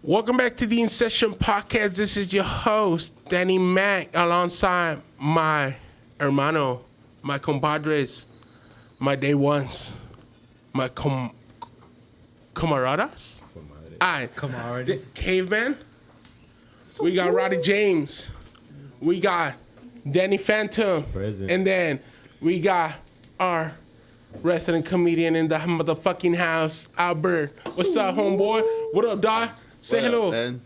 Welcome back to the In Session Podcast. This is your host, Danny Mac, alongside my hermano, my compadres, my day ones, my camaradas. Alright, Camarade. Caveman. We got Roddy James. We got Danny Phantom. Present. And then we got our resident comedian in the motherfucking house, Albert. What's up, homeboy? What up, dog? Say What hello. up, man?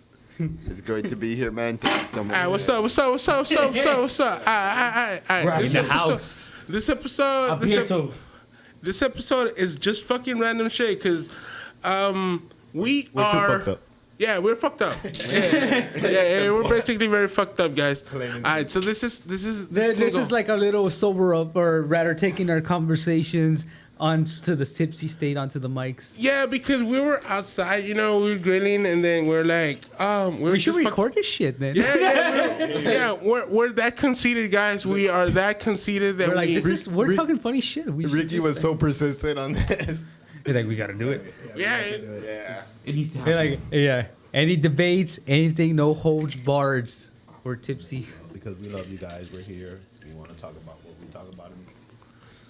It's great to be here, man. Thank you so much. Alright, what's up? What's up? What's up? What's up? What's up? What's up? Alright. Right in the episode- house. This episode. This episode is just fucking random shit because we We're too are. fucked up. Yeah, we're fucked up. Yeah, we're basically very fucked up, guys. All right, so this is This is like a little sober up, or rather taking our conversations onto the tipsy state, onto the mics. Yeah, because we were outside, we were grilling, and then we're like, We should record this shit then. We're that conceited, guys. We are that conceited that We're like, we're Rick- talking funny shit. We should Ricky just- was so persistent on this. He's like, we gotta do it. yeah. It needs to They're happen. like, yeah. Any debates, anything, no holds barred. We're tipsy. Because we love you guys. We're here. We want to talk about what we talk about in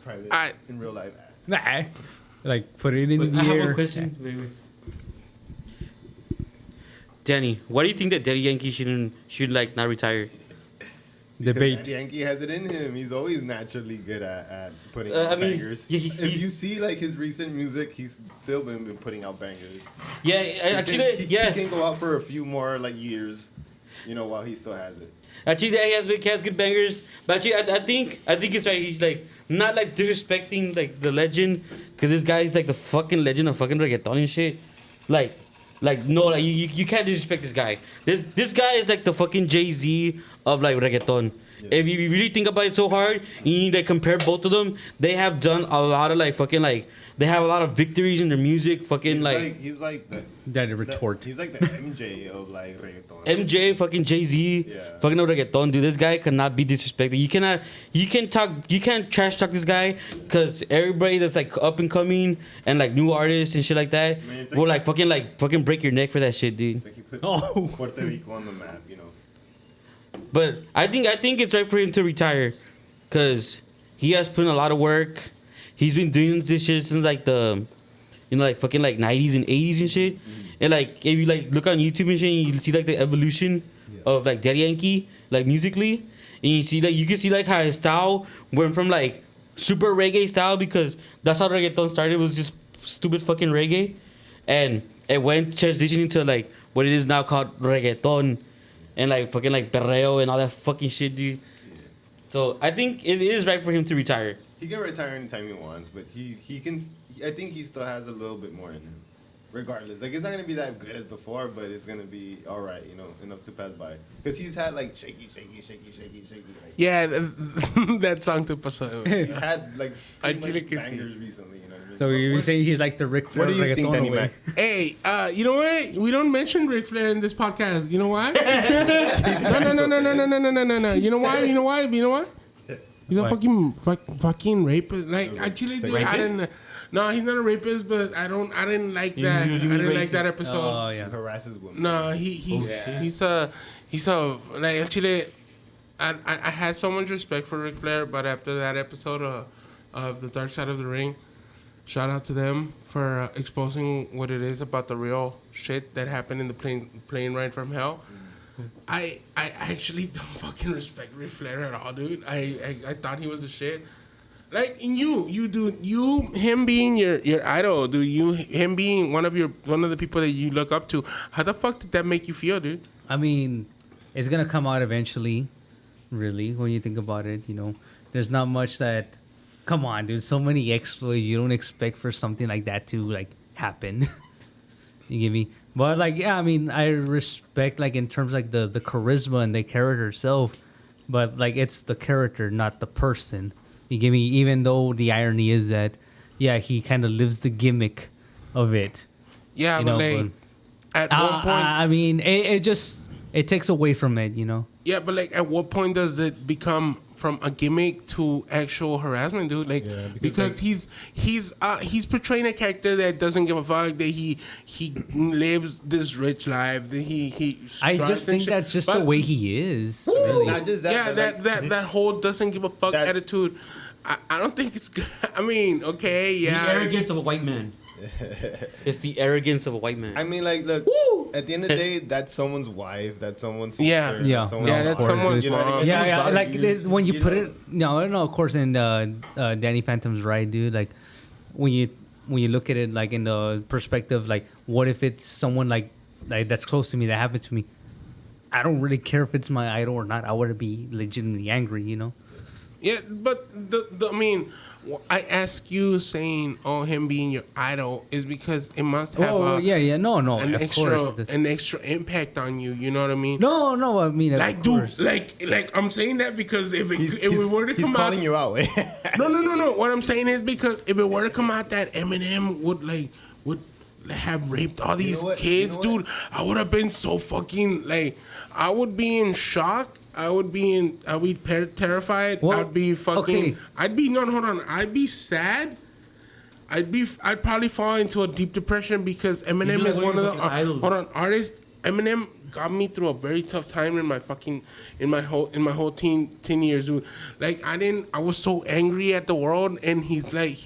private, Alright. in real life. Nah. Like, put it in Wait, the I have air. a question. Wait. Danny, why do you think that Daddy Yankee should like not retire? Debate. Because Yankee has it in him. He's always naturally good at putting I out mean, bangers. yeah, If you see like his recent music, he's still been putting out bangers. Yeah, actually, he yeah. can go out for a few more like years, while he still has it. Actually, yeah, he has good bangers. But actually, I think it's right. He's like not like disrespecting like the legend, because this guy is like the fucking legend of fucking reggaeton and shit. Like no, like you can't disrespect this guy. This guy is like the fucking Jay-Z of like reggaeton. Yeah. If you really think about it so hard, you need to compare both of them. They have done a lot of like fucking like they have a lot of victories in their music. Fucking He's like the That retort. He's like the MJ of like reggaeton. MJ, fucking Jay-Z, Yeah. fucking no reggaeton, dude. This guy cannot be disrespected. You can't trash talk this guy, because everybody that's like up and coming and like new artists and shit like that Man, it's will like- fucking break your neck for that shit, dude. It's like he put Oh. Puerto Rico on the map, But I think it's right for him to retire, because he has put in a lot of work. He's been doing this shit since like the, like fucking like 90s and 80s and shit. And like if you like look on YouTube and shit, you see like the evolution of like Daddy Yankee, like musically, and you can see like how his style went from like super reggae style, because that's how reggaeton started, was just stupid fucking reggae, and it went transitioning to like what it is now called reggaeton, and like fucking like perreo and all that fucking shit, dude. So I think it is right for him to retire. He can retire anytime he wants, but he can. I think he still has a little bit more in him. Regardless, like it's not gonna be that good as before, but it's gonna be all right, enough to pass by. Because he's had like shaky. Like, Yeah, that song to pasó. he's had like I pretty did much it, bangers recently. You know what I mean? So you're saying he's like the Ric Flair What do you think, reggaeton Danny away? Mac? Hey, you know what? We don't mention Ric Flair in this podcast. You know why? No. You know why? He's a Why? fucking rapist. Like actually, dude, I Rapist? didn't. No, he's not a rapist, but I didn't like that. you I mean didn't like that racist? episode. Oh, He yeah. harasses women. No, he's like actually. I had so much respect for Ric Flair, but after that episode of The Dark Side of the Ring, shout out to them for exposing what it is about the real shit that happened in the plane ride from hell. I actually don't fucking respect Ric Flair at all, dude. I thought he was the shit. Like him being your idol, dude. Him being one of the people that you look up to. How the fuck did that make you feel, dude? I mean, it's gonna come out eventually. Really, when you think about it, there's not much that. Come on, dude. So many exploits. You don't expect for something like that to like happen. You get me? But like, yeah, I mean, I respect like in terms like the charisma and the character itself. But like, it's the character, not the person. You get me? Even though the irony is that, yeah, he kind of lives the gimmick of it. Yeah, You but know, like at one point, I mean, it takes away from it. yeah, but like at what point does it become from a gimmick to actual harassment, dude. Like Yeah, because he's portraying a character that doesn't give a fuck, that he lives this rich life, that he I strives just and think shit. that's just But- the way he is. Really. Not just that. yeah, but like, that whole doesn't give a fuck That's- attitude. I don't think it's good. I mean, okay, yeah. The arrogance of a white man. It's the arrogance of a white man. I mean, like, look. Woo! At the end of the day, that's someone's wife. That's someone's Yeah. sister. Yeah. That's someone's Yeah, that's of course, someone's dude. You know what I mom. mean? Yeah, yeah. Someone's Like daughter. when you put know? it, no, of course, and Danny Phantom's right, dude. Like when you look at it like in the perspective, like what if it's someone like that's close to me that happened to me? I don't really care if it's my idol or not. I would be legitimately angry, you know. Yeah, but I mean, I ask you saying, "Oh, him being your idol," is because it must have Oh yeah, no, an of extra course. It does. an extra impact on you. You know what I mean? No, I mean, Like, of dude, course. like I'm saying that because if it were to He's come out, calling you out. no. What I'm saying is because if it were to come out that Eminem would have raped all these what? kids, You know what? dude, I would have been so fucking like, I would be in shock. I'd be terrified. Well, I'd be fucking. okay. I'd be no, hold on. I'd be sad. I'd probably fall into a deep depression because Eminem like is one one of of your the fucking idols. hold on artists. Eminem got me through a very tough time in my whole teen years, dude. Like I was so angry at the world, and he's like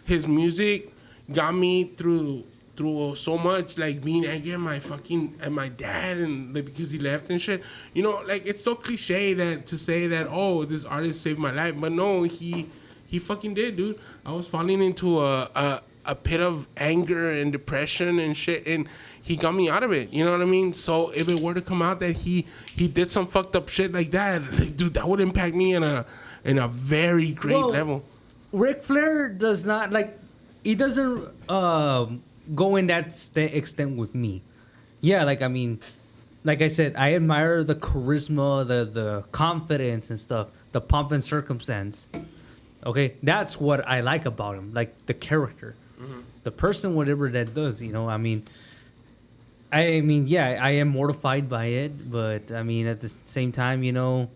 his music got me through so much, like being angry at my dad, and like, because he left and shit. You know, like it's so cliche that to say that, oh, this artist saved my life, but no, he fucking did, dude. I was falling into a pit of anger and depression and shit, and he got me out of it. You know what I mean? So if it were to come out that he did some fucked up shit like that, like, dude, that would impact me in a very great Well, level. Ric Flair does not like. He doesn't go in that extent with me. Yeah, like I mean, like I said, I admire the charisma, the confidence and stuff, the pomp and circumstance. Okay, that's what I like about him, like the character, the person, whatever that does. You know, I mean, yeah, I am mortified by it, but I mean, at the same time, you know,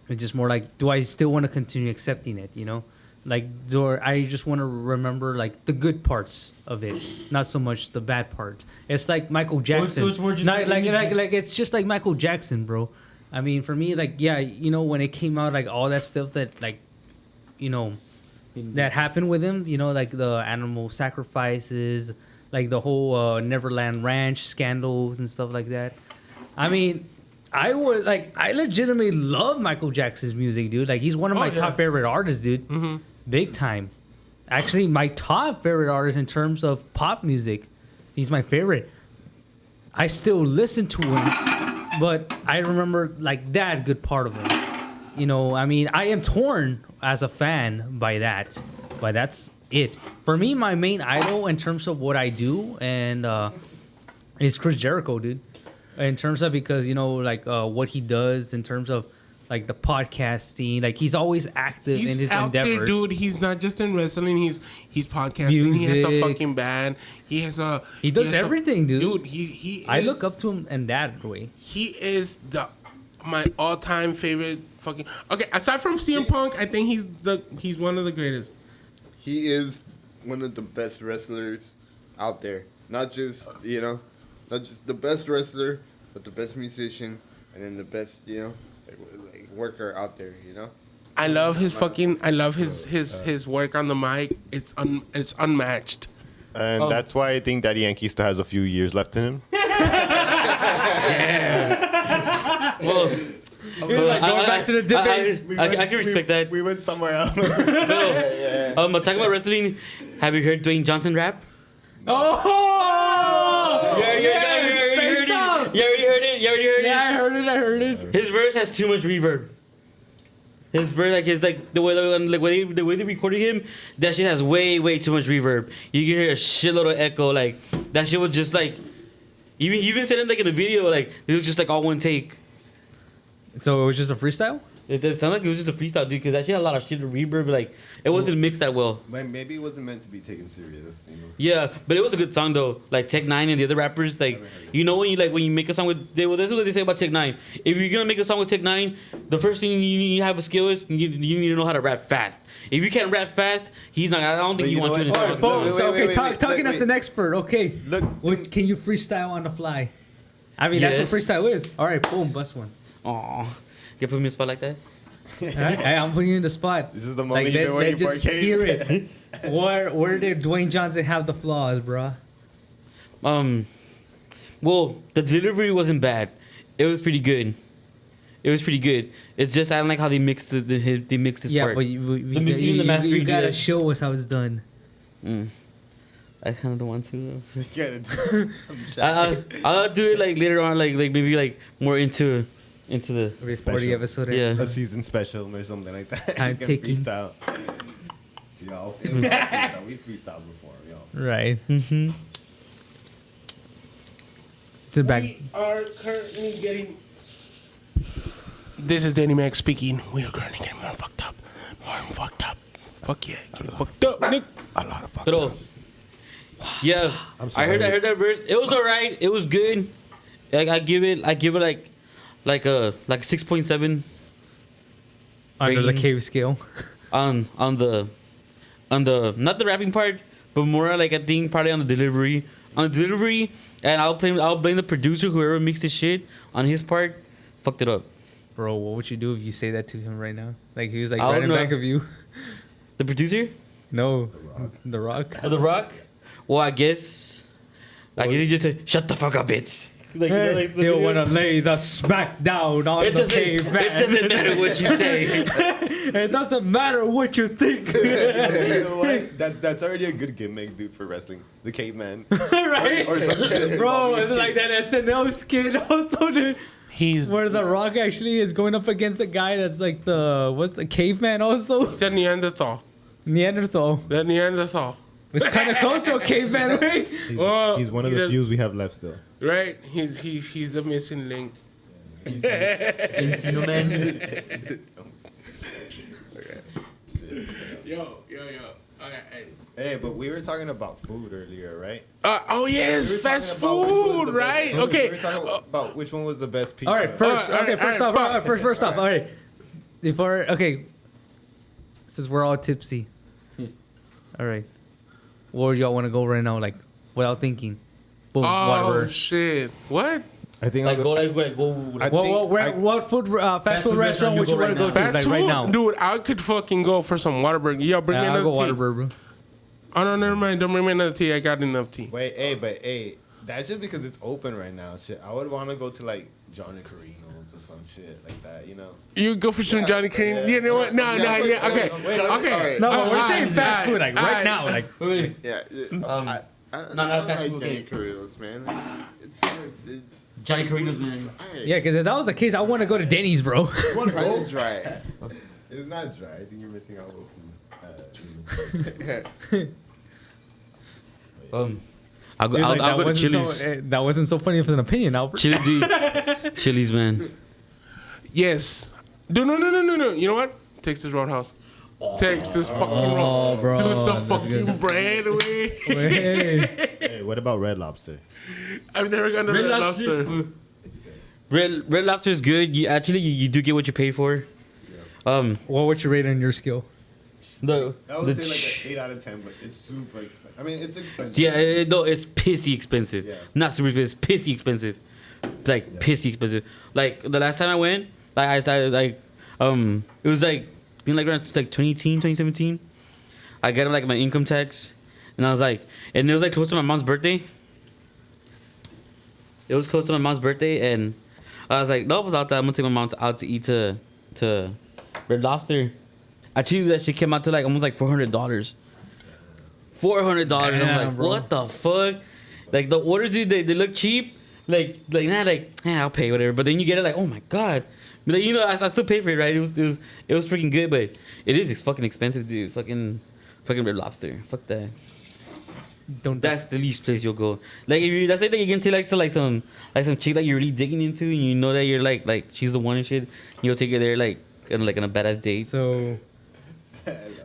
it's just more like, do I still want to continue accepting it? You know. Like, I just want to remember like the good parts of it, not so much the bad parts. It's like Michael Jackson. it's more just Not, like like it's just like Michael Jackson, bro. I mean, for me, like, yeah, you know, when it came out, like all that stuff that, like, you know, that happened with him, you know, like the animal sacrifices, like the whole Neverland Ranch scandals and stuff like that. I mean, I legitimately love Michael Jackson's music, dude. Like, he's one of my yeah. top favorite artists, dude. Mm-hmm. Big time. Actually, my top favorite artist in terms of pop music. He's my favorite. I still listen to him, but I remember, like, that good part of him. You know, I mean, I am torn as a fan by that. But that's it. For me, my main idol in terms of what I do and is Chris Jericho, dude. In terms of, because, you know, like what he does in terms of like the podcasting, like he's always active in He's his out endeavors. there, dude. He's not just in wrestling. He's podcasting. He has a Music. fucking band. He does has everything, everything, dude. He I is- look up to him in that way. He is my all-time favorite fucking. Okay, aside from CM Punk, I think he's one of the greatest. He is one of the best wrestlers out there. Not just the best wrestler, but the best musician, and then the best, like worker out there. I love his fucking. I love his work on the mic. It's unmatched. And that's why I think Daddy Yankee still has a few years left in him. Well, Like, going back to the debate. I can respect that. We went somewhere else. But talking about wrestling, have you heard Dwayne Johnson rap? Oh! You already heard it? Yeah, I heard it. His verse has too much reverb. His verse, the way they recorded him, that shit has way too much reverb. You can hear a shitload of echo. Like, that shit was just like, even said it like in the video, like it was just like all one take. So it was just a freestyle? It sounded like it was just a freestyle, dude. Because that shit had a lot of shit to reverb. Like it wasn't mixed that well. Maybe it wasn't meant to be taken serious. You know. Yeah, but it was a good song though. Like Tech Nine and the other rappers, like you know when you make a song with well, this is what they say about Tech Nine. If you're gonna make a song with Tech Nine, the first thing you need to have a skill is you need to know how to rap fast. If you can't rap fast, he's not. I don't think But he you know wants to. what? in his Oh, song. wait, So, okay, wait, talking as wait. an expert. Okay, Look, what, can you freestyle on the fly? I mean, that's Yes. what freestyle is. All right, boom, bust one. Aw, you put me in a spot like that. All right, I'm putting you in the spot. This is the moment Like, you've been waiting for, just Kate. hear it. Where did Dwayne Johnson have the flaws, bruh? Well, the delivery wasn't bad. It was pretty good. It was pretty good. It's just I don't like how they mixed they mixed this Yeah, part. but you mixing and the mastering you gotta did. show us how it's done. I kind of don't want to. Get it. I'll do it like later on, like maybe like more into the. Before the episode. Yeah. A season special or something like that. Time You can ticking. Freestyle. Yo, we freestyled before, yo. Right. Mm-hmm. Sit back. We are currently getting. This is Danny Mac speaking. We are currently getting more fucked up. More fucked up. Fuck yeah. Getting fucked up, Nick. A lot of fucked Pero, up. yeah, I heard that verse. It was alright. It was good. Like I give it like a 6.7 Under the rating. cave scale. on the not the rapping part, but more like I think probably on the delivery. On the delivery, and I'll blame the producer, whoever mixed the shit on his part, fucked it up. Bro, what would you do if you say that to him right now? Like he was like I right don't in know. back of you. The producer No, The Rock. of The Rock. Well, I guess he just said, "Shut the fuck up, bitch." Like, you know, like the He'll video. wanna lay the smack down on It the doesn't, caveman. it doesn't matter what you say. It doesn't matter what you think. You know what? That's already a good gimmick, dude, for wrestling. The caveman. Right? Or some shit. Bro, it's like that SNL skit also, dude. He's Where The Rock actually is going up against a guy that's like what's the caveman also? the Neanderthal. Neanderthal. The Neanderthal. It's kind of close to a caveman, right? Oh, He's one of the few we have left still. Right? He's the missing link. Encino Man. Yo. Okay. Hey, but we were talking about food earlier, right? Oh yes, We were fast talking about which one was food, the right? best food. We Okay. were talking about which one was the best pizza. All right, first, All right, okay, all first right, off, fuck. first off, all right. Before, okay, since we're all tipsy, all right, where y'all want to go right now, like without thinking? Boom, Oh whatever. shit! What? I think Like I'll go go. like go. I What food, fast food restaurant would you want to go to, Fast like food, right now? dude. I could fucking go for some Whataburger. Yo, bring me I'll another go tea. Whataburger, bro. Oh no, never mind. Don't bring me another tea. I got enough tea. Wait, hey, that's just because it's open right now. Shit, I would want to go to like Johnny Carino's or some shit like that, you know. You go for some Johnny Cream. yeah. You know what? No, Yeah, wait, yeah. Okay, wait, okay. alright. No, but we're Alright, saying fast alright, food, like right alright. now, like. Wait. Yeah. I no, don't fast like food, Danny okay. Carrillo's, man. It's Johnny Carino's, man. Yeah, because if that was the case, I want to go to Denny's, bro. One Kind of dry. It's not dry. I think you're missing out with food. I'll go. Dude, like, I'll go to wasn't Chili's. that wasn't so funny of an opinion, Albert. Chili's, dude. Chili's, man. Yes. Dude, no. You know what? Texas Roadhouse. Texas fucking Oh, Roadhouse. bro. Dude, the that's fucking good. bread away. Hey. Hey, what about Red Lobster? I've never gone to Red Lobster. Red Lobster is good. You do get what you pay for. What would you rate on your skill? The I would the say like ch- an 8 out of 10, but it's super expensive. I mean, it's expensive. yeah, no, it's pissy expensive. Yeah. Not super expensive. Pissy expensive. Like pissy expensive. Like the last time I went, like it was like I think like around like 2018, 2017. I got like my income tax, and I was like, and it was like close to my mom's birthday. It was close to my mom's birthday, and I was like, no, without that, I'm gonna take my mom out to eat to Red Lobster. Actually, that shit came out to like almost like $400. $400. I'm Damn, like, bro. what the fuck? Like the orders, dude, they look cheap. I'll pay whatever. But then you get it like, oh my god. But like, you know, I still pay for it, right? It was freaking good, but it's fucking expensive, dude. Fucking Red Lobster. Fuck that. That's the least place you'll go. Like if you, that's like you can take like some chick that you're really digging into, and you know that you're like she's the one and shit. You'll take her there like like on a badass date. So.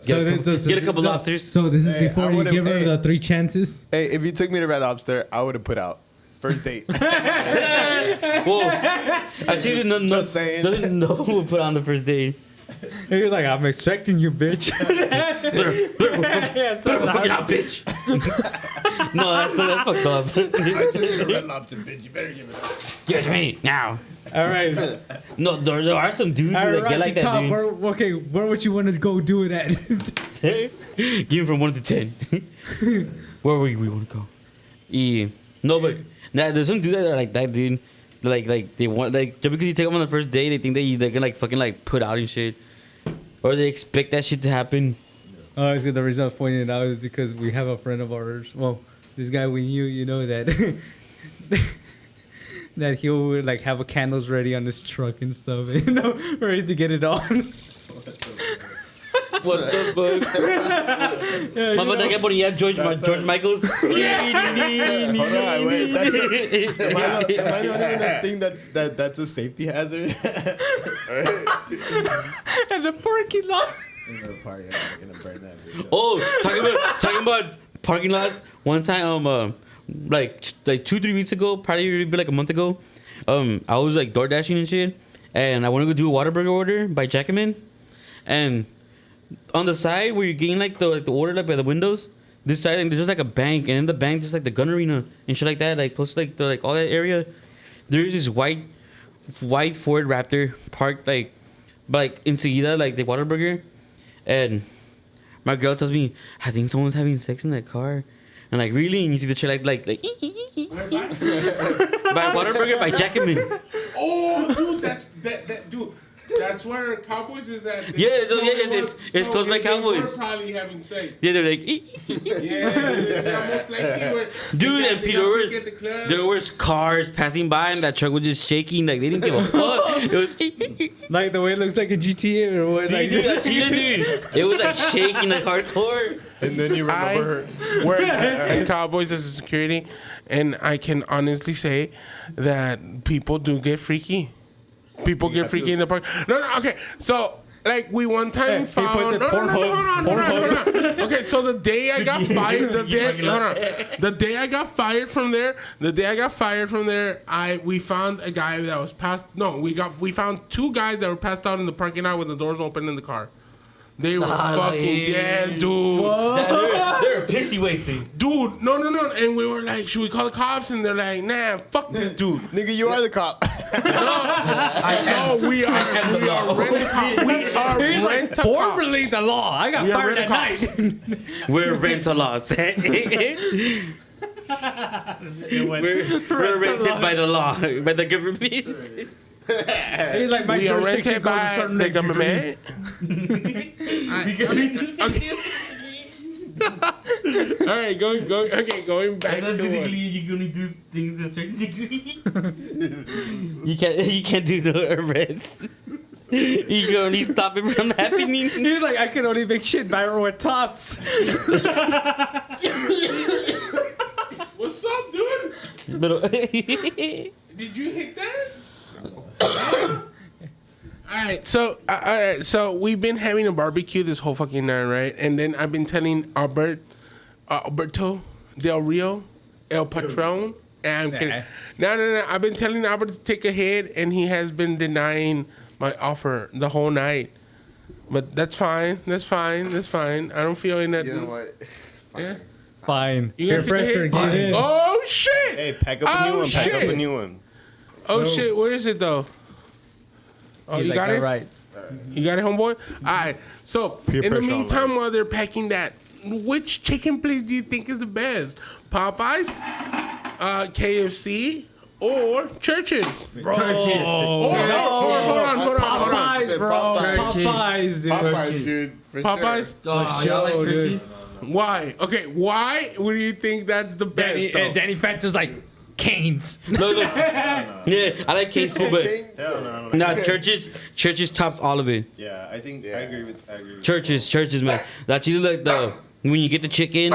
Get a couple lobsters. So this is Hey, before I you would've- give her hey. the 3 chances. Hey, if you took me to Red Lobster, I would have put out first date. Whoa. Actually, no, Just saying. doesn't know who put on the first date. He was like, "I'm expecting you, bitch." Yeah, so Fucking out, bitch. No, that's fucked up. I took you to Red Lobster, bitch. You better give it up. Give it to me now. all right. No, there are some dudes All that right, get like that, top. dude. Where would you want to go do it at? Give him from 1 to 10. Where we want to go? Yeah. No, but nah, there's some dudes that are like that, dude. They're like they want like just because you take them on the first date, they think they're gonna like fucking like put out and shit, or they expect that shit to happen. Oh, it's the reason I was pointing it out is because we have a friend of ours. Well, this guy we knew, you know that that he would like have a candles ready on his truck and stuff, you know, ready to get it on. What the fuck? Mama, that guy ponía George Michael's. Hold on, wait. Am I the only one that think that's a safety hazard? And the parking lot. In the party, I'm gonna burn that bitch up. Oh, talking about parking lots. One time, like 2-3 weeks ago, probably maybe like a month ago, I was like door dashing and shit, and I wanted to go do a Whataburger order by Jackaman, and on the side where you're getting like the order like by the windows, this side like, there's just like a bank, and in the bank there's like the gun arena and shit like that, like close to like the like all that area. There's this white Ford Raptor parked like enseguida like the Whataburger, and my girl tells me, I think someone's having sex in that car. And like, really? And you see the shit like by Whataburger by Jackaman. Oh, dude, that dude. That's where Cowboys is at. Yeah, it's close by Cowboys. We're probably having sex. Yeah, they're like, Yeah, most likely. dude, and Peter, there was cars passing by, and that truck was just shaking. Like they didn't give a fuck. It was Like the way it looks like a GTA or what? Like dude, it was like shaking like hardcore. And then you remember her. Work at Cowboys as a security, and I can honestly say that people do get freaky. People get freaky in the park. No, okay. So, like, we one time Hey, he puts found. it No, Pornhub. hold on. Okay, so the day I got fired, the day I got fired from there, we found a guy that was passed. No, we found 2 guys that were passed out in the parking lot with the doors open in the car. They were fucking dude. They're pissy wasting. Dude, no. And we were like, should we call the cops? And they're like, nah, fuck this dude. Nigga, you are the cop. No, we are rent-a-cop. We are He's like, rent-a-cop. formerly the law. I got We are fired at rent-a-cops. night. We're rental laws. We're rented by the law, by the government. He's like, my We are jurisdiction rented goes a by certain the degree. government. All right, going back That's to basically you can only do things to a certain degree. you can't do the arrest. You can only stop it from happening. He's like, I can only make shit viral with tops. What's up, dude? But, Did you hit that? All right, so we've been having a barbecue this whole fucking night, right? And then I've been telling Alberto Del Rio, El Patron, and I'm kidding. No. I've been telling Albert to take a hit, and he has been denying my offer the whole night. But that's fine. I don't feel in that. You know what? Yeah. Fine. You Peer gonna take a pressure, hit? give in. Oh shit! Hey, pack up a new Oh, one. Pack up a shit. new one. Oh shit! Where is it though? Oh, He's you like, got it. all right. You got it, homeboy? All right. So, Peer in the pressure meantime, while they're packing that, which chicken place do you think is the best? Popeyes, KFC, or Church's? Bro. Churches. Or hold on. Popeyes, bro. Popeyes. Popeyes, dude. Popeyes, dude. For Popeyes? Oh, For y'all like sure, dude. churches? Why? Okay, why would you think that's the best? Danny, though? Danny Fence is like, Canes. Look. Yeah, I like case too, but Hell no. nah, churches tops all of it. Yeah, I think I agree with Churches, man. That's either like when you get the chicken,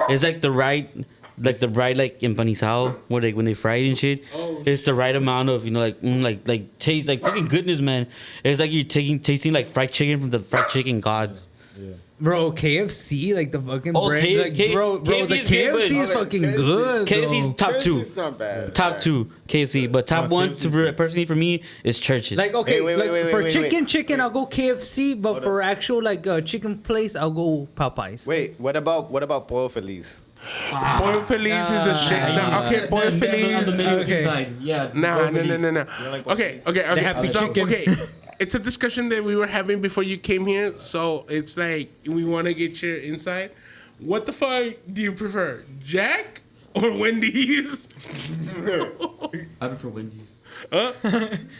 it's like the right like the right like empanizado, where like when they fry it and shit, it's the right amount of like taste, like fucking goodness, man. It's like you're tasting like fried chicken from the fried chicken gods. Bro, KFC, like the fucking Oh, bread, bro, KFC the is good, but- KFC is fucking good. KFC's bro. top two. It's not bad. Top two KFC, but top one personally for me is Church's. Like okay, Wait, like, for wait. chicken, I'll go KFC, but for actual like chicken place, I'll go Popeyes. Wait, what about Pollo Feliz? Pollo Feliz is a shit. No, okay, Pollo Feliz. Okay. Yeah. Nah, no. like Okay. They have the So, chicken. okay, it's a discussion that we were having before you came here. So it's like we want to get your insight. What the fuck do you prefer, Jack or Wendy's? I prefer Wendy's. Huh?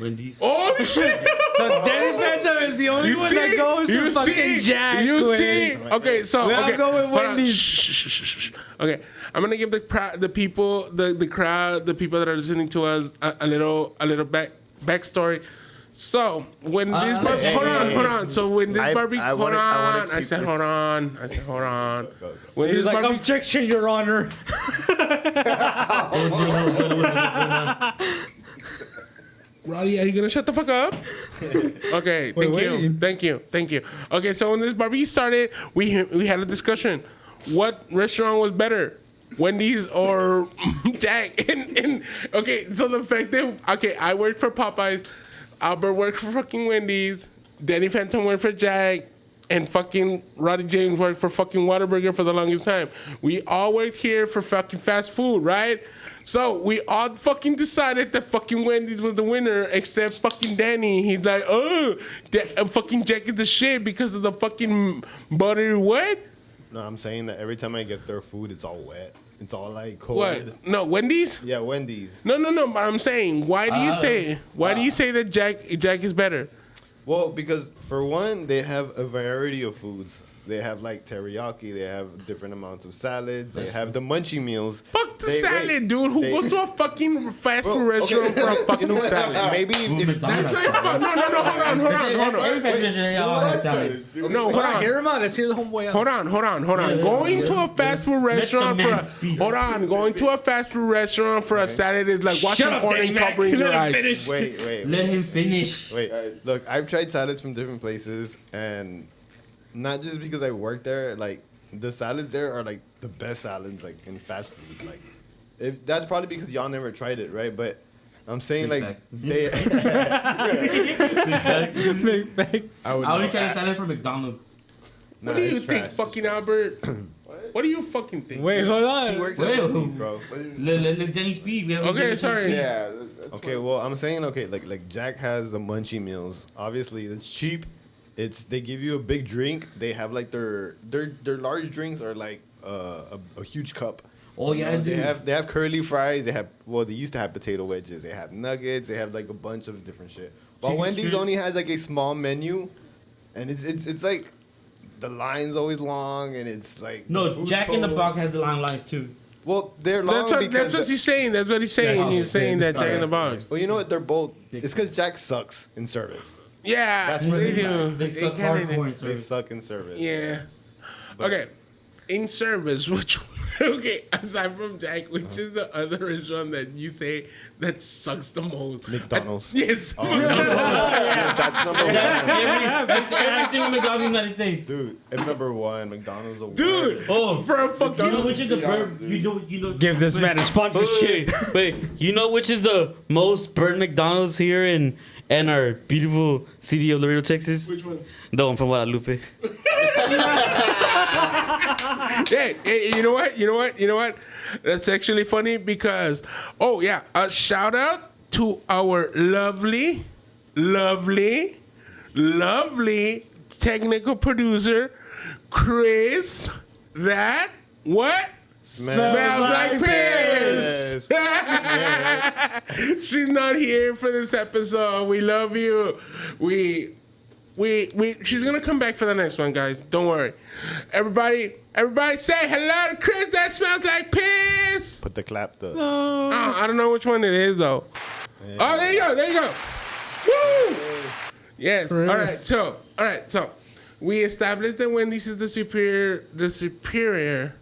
Wendy's. Oh shit! So Danny Phantom is the only one that goes to fucking Jack. You with- see? Okay, so We all okay, go with hold on. Wendy's. Shh. Okay, I'm gonna give the people, the crowd, the people that are listening to us a little backstory. So when this barbecue, hold on. So when this barbecue, I wanna I keep said this- hold on. When He's this like, barbecue, objection, Your Honor. Roddy, are you gonna shut the fuck up? Okay, waiting. thank you. Okay, so when this barbecue started, we had a discussion. What restaurant was better, Wendy's or Jack? And okay, so the fact that I worked for Popeyes, Albert worked for fucking Wendy's, Danny Phantom worked for Jack, and fucking Roddy James worked for fucking Whataburger for the longest time. We all worked here for fucking fast food, right? So we all fucking decided that fucking Wendy's was the winner, except fucking Danny. He's like, fucking Jack is the shit because of the fucking buttery what? No, I'm saying that every time I get their food, it's all wet. It's all like cold. What? No, Wendy's? Yeah, Wendy's. No. But I'm saying, why do you say that Jack is better? Well, because for one, they have a variety of foods. They have like teriyaki. They have different amounts of salads. They have the munchie meals. Fuck the They- salad, wait, dude. Who they- goes to a fucking fast food Bro, restaurant okay. for a fucking You know what? salad? Maybe if That's like fuck. No. Hold on. No, hold on. Hear him out. Let's hear the homeboy out. Hold on. Going to a fast food restaurant going to a fast food restaurant for a salad is like watching Shut up, porn Danny and Mac. covering your Let him eyes. finish. wait. Let him finish. Look, I've tried salads from different places, and not just because I work there. Like the salads there are like the best salads like in fast food. Like, if that's probably because y'all never tried it, right? But I'm saying Big like facts. they. Big facts. I would I only know. tried salad from McDonald's. Nah, What do you it's think, trash. fucking Albert? What do you fucking think? Wait, hold He on. works Wait, at Wendy's, bro. Let Denny speak. We haven't Okay, given him sorry. speak. Yeah. That's Okay, well, I'm saying like Jack has the munchie meals. Obviously, it's cheap. They give you a big drink. They have like their large drinks are like a huge cup. Oh yeah, They dude. have curly fries. They used to have potato wedges. They have nuggets. They have like a bunch of different shit. While Chicken Wendy's strips. only has like a small menu, and it's like the line's always long, and it's like the No, food's Jack in the cold. Box has the long lines too. Well, they're long That's because what he's saying. That's what he's saying. Yeah. He's saying that Jack in the Box. well, you know what? They're both. It's because Jack sucks in service. Yeah, That's what they they do. They suck kinda do. hardcore in They service. suck in service. Yeah. Okay. In service, which okay, aside from Jack, which is the other restaurant that you say that sucks the most? McDonald's. Yes. That's number one. That's every single McDonald's in the United States. Dude, it's number one. McDonald's the Dude, worst. Oh, for a you know fucking which is the Yeah, bird? dude. You know. Give this man a sponsorship. Wait, you know which is the most burned McDonald's here in our beautiful city of Laredo, Texas? which one? The one from Guadalupe. Hey, you know what? That's actually funny because, oh yeah, a shout out to our lovely technical producer, Chris. That what? Smells like piss. She's not here for this episode. We love you. She's gonna come back for the next one, guys. Don't worry. Everybody say hello to Chris. That smells like piss. Put the clap the. I don't know which one it is though. Oh, there you go. Woo! Yes. Chris. All right. So we established that Wendy's is the superior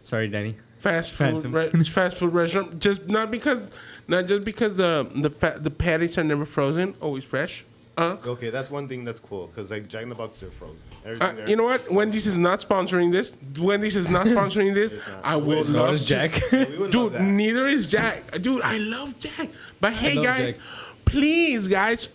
Sorry, Danny. fast food Phantom. fast food restaurant. Just not because the patties are never frozen, always fresh. Okay, that's one thing that's cool because like Jack in the Box, they're frozen. Everything there. You know what? Wendy's is not sponsoring this. Wendy's is not sponsoring this. It's not. I would Nor love is Jack. We would love Dude, that. neither is Jack. Dude, I love Jack. But hey, love guys, Jack.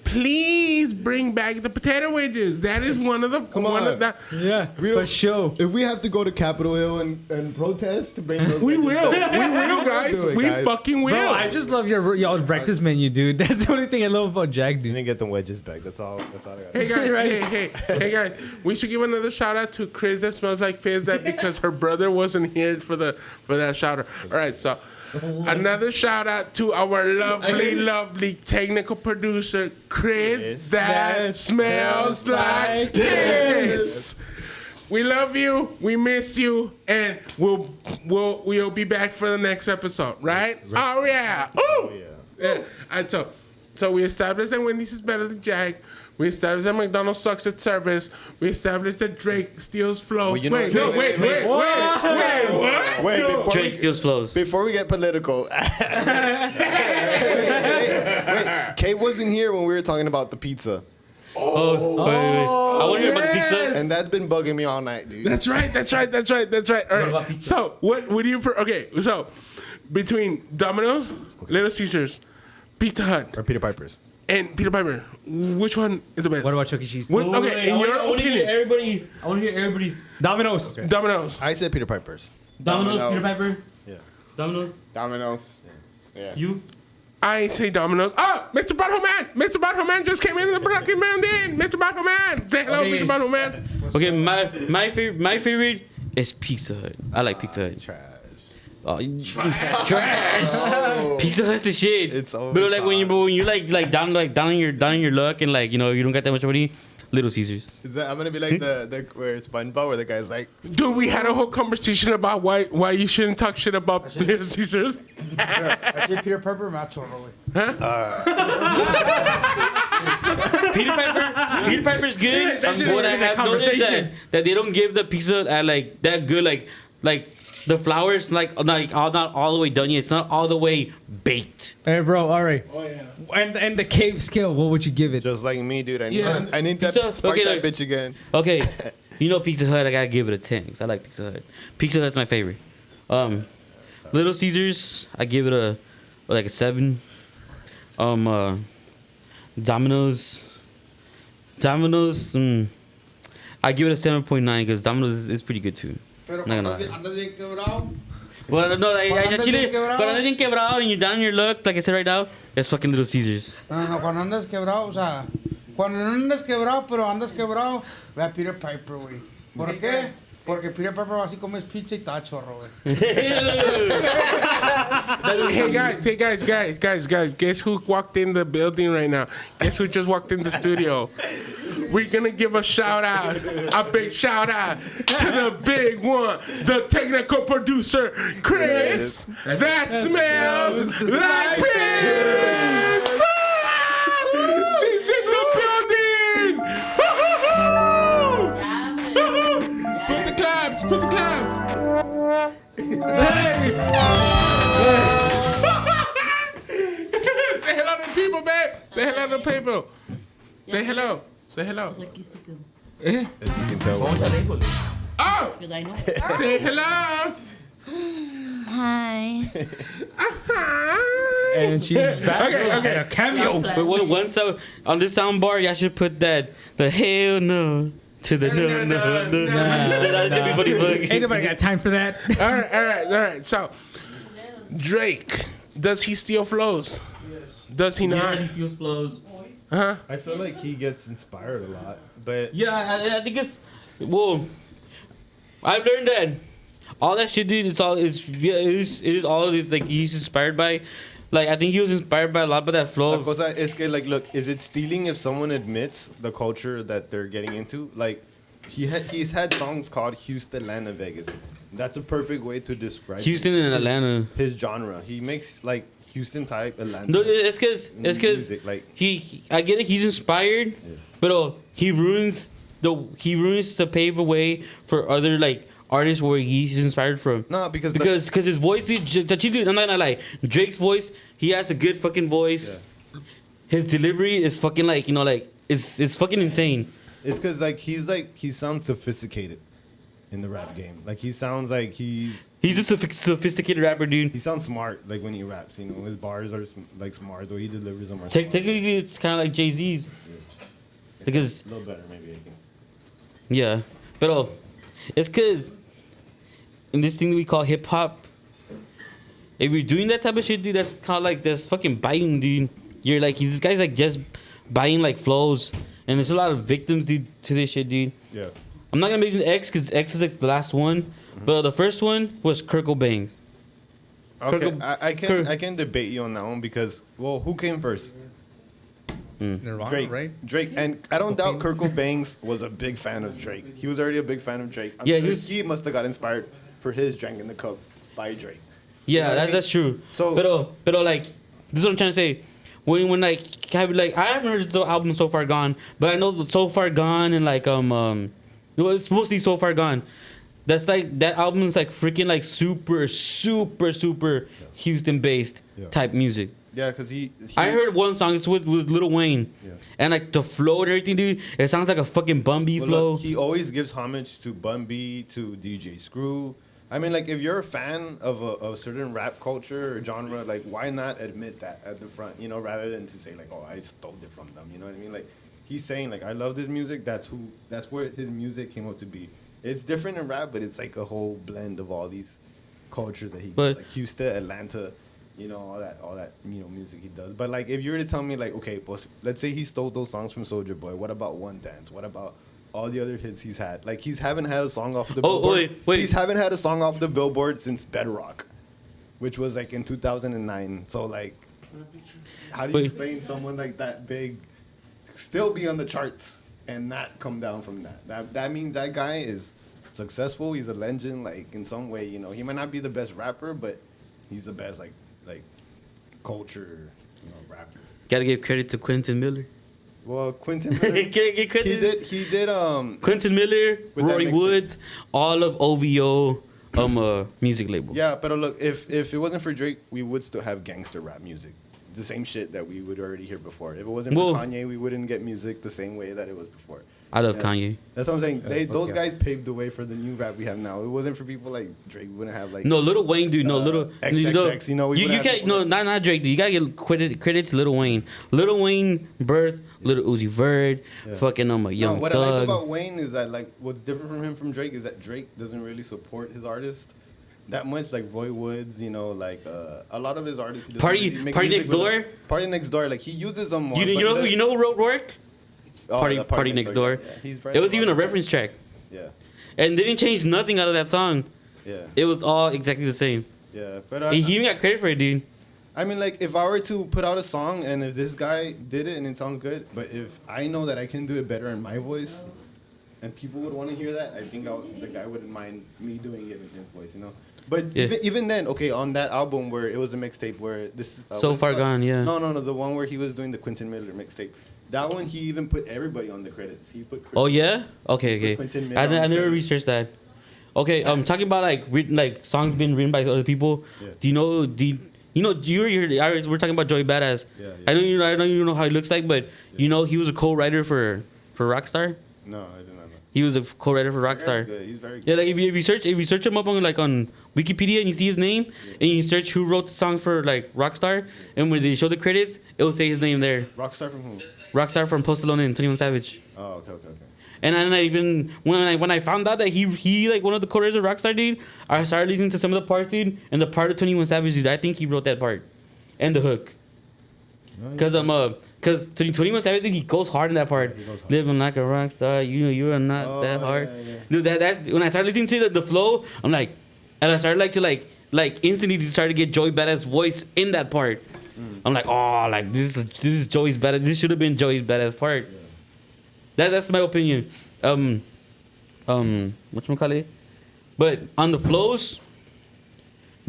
please bring back the potato wedges. That is one of the Come one on. of the. Yeah, We for don't- sure. If we have to go to Capitol Hill and protest to bring those, We wedges will, back, guys. do it, We guys. fucking will. Bro, I just love y'all's breakfast menu, dude. That's the only thing I love about Jack, You dude. didn't get the wedges back. That's all. That's all I got. Hey guys, Right. hey guys, we should give another shout out to Chris that smells like fizz that because her brother wasn't here for that shout out. All right, so another shout out to our lovely technical producer Chris that smells like piss. We love you, we miss you, and we'll be back for the next episode, right? Oh yeah. Ooh! Yeah. And so we established that Wendy's is better than Jack. We established that McDonald's sucks at service. We established that Drake steals flow. Well, you know- wait, wait, what? Wait, before Drake steals flows. Before we get political, wait, Kate wasn't here when we were talking about the pizza, Oh, wait. I want to hear about the pizza. and that's been bugging me all night, dude. That's right. All right. about pizza? So what do you? Okay. So between Domino's, Little Caesars, Pizza Hut, Or Peter Piper's. and Peter Piper, which one is the best? What about Chuck E. Cheese? What- okay, in your opinion, I want to hear everybody's. Domino's. Domino's. I said Peter Piper's. Domino's, Domino's. Peter Piper. Yeah. Domino's. Domino's. Yeah. You. I say Domino's. Oh, Mr. Butthole Man! Mr. Butthole Man just came into the production building. Mr. Butthole Man, say hello, Okay. Mr. Butthole Man. Okay, my favorite is Pizza Hut. I like Pizza Hut. Trash. Oh, trash. Pizza Hut's the shit. It's over But like when top. you down in your luck and like you don't got that much money, Little Caesars. Is that, I'm gonna be like the where it's SpongeBob where the guy's like, Dude, we had a whole conversation about why you shouldn't talk shit about Little Caesars. Así Peter Piper macho, güey. Peter Piper's good. That should've What I been a have noticed that, conversation. that they don't give the pizza at like that good like the flour's like not all the way done yet. It's not all the way baked. Hey, bro. All right. Oh yeah. And the cave scale. What would you give it? just like me, dude. I need, Yeah. I need that. Pizza- Spark okay, that like- bitch again. Okay, Pizza Hut. I gotta give it a 10 'cause I like Pizza Hut. Pizza Hut's my favorite. Little Caesars. I give it a 7. Domino's. I give it a 7.9 because Domino's is pretty good too. Pero No, no. andas bien quebrado. Well, no, Cuando andas Chile, bien quebrado. but I didn't quebrado and you're down in your luck, like I said right now, it's fucking Little Caesars. No, cuando andas quebrado, o sea, cuando no andas quebrado, pero andas quebrado, ve a Peter Piper, güey. ¿Por qué? Porque Peter Piper así comes pizza y está chorro, güey. Hey guys, guess who walked in the building right now? Guess who just walked in the studio? We're gonna give a shout out, a big shout out to the big one, the technical producer, Chris. That smells like piss! She's in the building! Put the claps, put the claps. Hey! Say hello to the people, babe. Say hello to the people. Say hello. Say hello. Eh? As you can tell. Oh! Because I know. Say hello. Hi. And she's back. Okay. A cameo. But once on this sound bar, y'all should put the hell no to the no. That's everybody Ain't fucking. nobody got time for that. All right. So, Drake, does he steal flows? Does he not? Yeah, he steals flows. Huh? I feel like he gets inspired a lot, but Yeah, I think it's well. I've learned that all that shit, dude. It is all this like he's inspired by. Like I think he was inspired by a lot of that flow. La cosa es que, like, look, is it stealing if someone admits the culture that they're getting into? Like, he's had songs called Houston, Atlanta, Vegas. That's a perfect way to describe Houston and Atlanta. his genre. He makes like Houston type Atlanta. No, it's because music, like I get it. He's inspired, but he ruins the pave a way for other artists where he's inspired from. No, because His voice, dude, I'm not gonna lie. Drake's voice, he has a good fucking voice. Yeah. His delivery is fucking like, you know, like it's fucking insane. it's because he sounds sophisticated in the rap game. Like he sounds like He's a sophisticated rapper, dude. he sounds smart. Like when he raps, you know, his bars are like smart. The way he delivers them are smart. Technically, it's kind of like Jay-Z's. Because, a little better, maybe. I think. yeah. But it's because in this thing that we call hip hop, if you're doing that type of shit, dude, that's kind of like that's fucking biting, dude. You're like, this guy's like just buying like flows. And there's a lot of victims, dude, to this shit, dude. Yeah. I'm not gonna mention X because X is like the last one. But the first one was Kurt Cobain's. Okay, Kurt- I can debate you on that one because who came first? Nirvana, Drake, right? Drake, and I don't doubt Kurt Cobain was a big fan of Drake. He was already a big fan of Drake. Yeah, he must have got inspired for his "Drink in the Cup" by Drake. Yeah, You know what I mean? that's true. So- but like, this is what I'm trying to say. When I haven't heard the album So Far Gone, but I know So Far Gone and like it's mostly So Far Gone. That's like that album is like freaking like super Houston based Yeah. type music. Yeah, because I heard one song, it's with Lil Wayne, Yeah. and like the flow and everything, dude. It sounds like a fucking Bun B flow. Look, he always gives homage to Bun B, to DJ Screw. I mean, like, if you're a fan of a certain rap culture or genre, like, why not admit that at the front, you know, rather than to say, like, oh, I stole it from them, you know what I mean? Like, he's saying, like, I love this music, that's where his music came up to be. It's different in rap, but it's like a whole blend of all these cultures that he But- gets, like Houston, Atlanta, you know, all that, you know, music he does. But, like, if you were to tell me, like, okay, well, let's say he stole those songs from Soulja Boy, what about One Dance? What about all the other hits he's had? Like, he's haven't had a song off the Billboard. wait. He's haven't had a song off the Billboard since Bedrock, which was, like, in 2009. So, like, how do you Wait. explain someone like that big still be on the charts and not come down from that? That means that guy is successful. He's a legend, like, in some way, you know. He might not be the best rapper, but he's the best, like culture, you know, rapper. Gotta give credit to Quentin Miller. Well, Quentin Miller, Get credit. he did Quentin Miller, With that Roy mixtape. Woods, all of OVO music label. yeah, but look, if it wasn't for Drake, we would still have gangster rap music. The same shit that we would already hear before. If it wasn't Well- for Kanye, we wouldn't get music the same way that it was before. I love Yeah. Kanye. That's what I'm saying. Those okay. guys paved the way for the new rap we have now. It wasn't for people like Drake. We wouldn't have like No, Little Wayne, dude. No, Little XXX, you know, we you wouldn't have can't. people No, like- not Drake. Dude. You gotta give credit to Little Wayne. Little Wayne birth Little Uzi Vert, Yeah. fucking Young No, what I like Thug. about Wayne is that, like, what's different from him from Drake is that Drake doesn't really support his artist that much. Like Roy Woods, you know, like a lot of his artists. He doesn't Party- really make Party music Next with Door? them. Party Next Door, like he uses them more. you but know the- you know who wrote Work? oh, Party the Party Next Door. Yeah, he's It was even a reference track, Yeah, and they didn't change nothing out of that song. yeah, It was all exactly the same. yeah. But He even got credit for it, dude. I mean, like, if I were to put out a song and if this guy did it and it sounds good, but if I know that I can do it better in my voice, and people would want to hear that, I think the guy wouldn't mind me doing it in his voice, you know. But Yeah. even then, okay, on that album where it was a mixtape where this So what's it Far called? Gone, yeah. No, the one where he was doing the Quentin Miller mixtape. That one he even put everybody on the credits. He put Oh yeah. Okay. Quentin Miller I on the never credits. researched that. Okay. Talking about like written like songs being written by other people. Yeah. Do you know? We're talking about Joey Badass. Yeah, yeah. I don't even know how he looks like, but you know he was a co-writer for Rockstar. No, I did not know. He was a co-writer for That guy's Rockstar. good. He's very good. Yeah, like if you search him up on Wikipedia and you see his name and you search who wrote the song for like Rockstar and when they show the credits, it will say his name there. Rockstar from who? Rockstar from Post Malone and 21 Savage. Oh, okay. And then I even when I found out that he like one of the co-writers of Rockstar, dude, I started listening to some of the parts, dude, and the part of 21 Savage, dude, I think he wrote that part and the hook. Cause 21 Savage, dude, he goes hard in that part. He goes hard. Living like a rock star, you are not Oh, that hard. yeah. Dude, that when I started listening to the flow, I'm like, and I started like instantly just started to get Joey Badass voice in that part. I'm like, oh, like this is Joey's badass. This should have been Joey's badass part. That's my opinion. Whatchamacallit? But on the flows,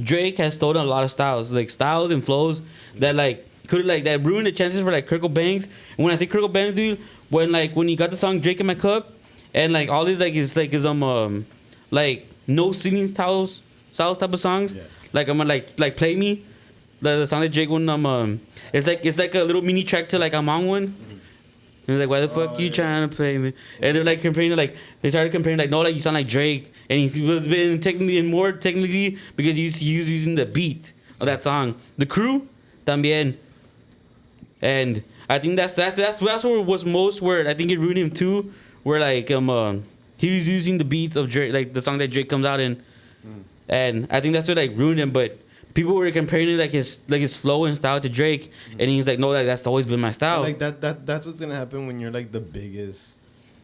Drake has stolen a lot of styles, like styles and flows that like could like that ruined the chances for like Kurt Cobain's. And when I say Kurt Cobain's, dude, when he got the song "Drake in My Cup," and like all these like his like no singing styles type of songs. Yeah. Like I'm like Play Me, the song that Drake won. It's like a little mini track to like I'm on one. And it's like, why the fuck you yeah. trying to play me? And they're like comparing, like they started comparing, like, no, like you sound like Drake, and he's been more technically because he was using the beat of that song. The Crew, también, and I think that's where was most where I think it ruined him too, where like he was using the beats of Drake, like the song that Drake comes out in, and I think that's what like ruined him. But people were comparing it like his flow and style to Drake, and he's like, no, that's always been my style. Like that's what's gonna happen when you're like the biggest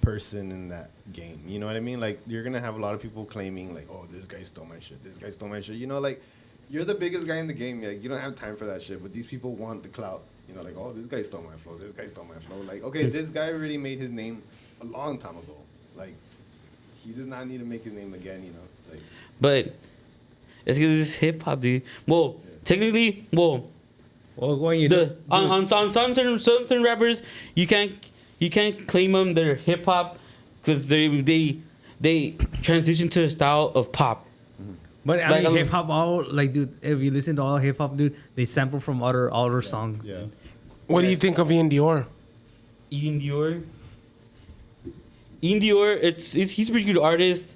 person in that game. You know what I mean? Like you're gonna have a lot of people claiming like, oh, this guy stole my shit. This guy stole my shit. You know, like you're the biggest guy in the game. Like you don't have time for that shit. But these people want the clout. You know, like, oh, this guy stole my flow. This guy stole my flow. Like, okay, this guy already made his name a long time ago. Like, he does not need to make his name again. You know, like. But it's because it's hip hop, dude. Well, technically, Well, when you do, on certain rappers, you can't claim them they're hip hop because they transition to the style of pop. but I like, mean, hip hop, all like, dude, if you listen to all hip hop, dude, they sample from other songs. Yeah. What do you think of Ian Dior? Ian Dior, he's a pretty good artist.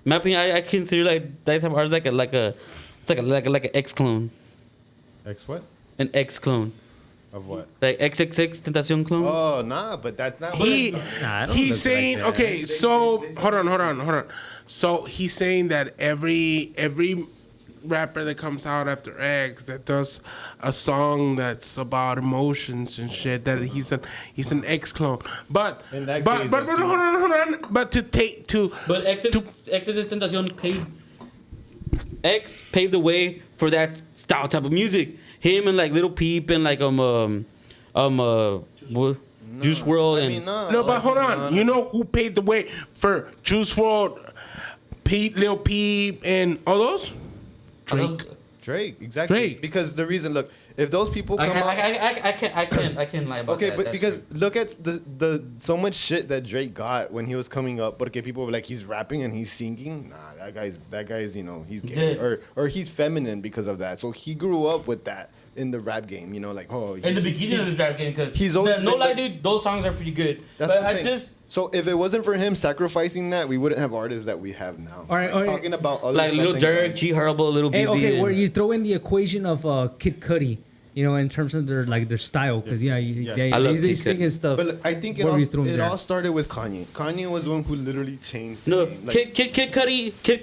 My opinion, I consider like that type of artist like an X clone, X what? an X clone, Of what? like XXX Tentacion clone. Oh, nah, but that's not. He Nah, I don't he's look saying like that. okay. So hold on. So he's saying that every rapper that comes out after X that does a song that's about emotions and shit that he's an X clone. But In that but case, but, that's hold on. But to take to But XXX Tentacion paved the way for that style type of music. Him and like Little Peep and like Juice WRLD I and mean, no. no, but hold on. No. You know who paved the way for Juice WRLD, Pete, Lil Peep, and all those? Drake. Drake, exactly. Drake. Because the reason, look, if those people come out. I can't lie about Okay, that. but That's because true. look at the so much shit that Drake got when he was coming up. But okay, people were like, he's rapping and he's singing. Nah, that guy's you know he's gay Yeah. or he's feminine because of that. So he grew up with that in the rap game. You know, like in in the beginning of the rap game, because he's always no been lie, like- dude, those songs are pretty good. That's But the I thing. just So if it wasn't for him sacrificing that, we wouldn't have artists that we have now. All right, all right. Talking about other like stuff Lil than Durk, that. G Herbo, Little Hey, BB. okay, and- where you throw in the equation of Kid Cudi, you know, in terms of their style, because Yeah. I love they Kid sing Cudi. and stuff. But look, I think Where you throw him it there? all started with Kanye. Kanye was the one who literally changed. the No, game. Like, Kid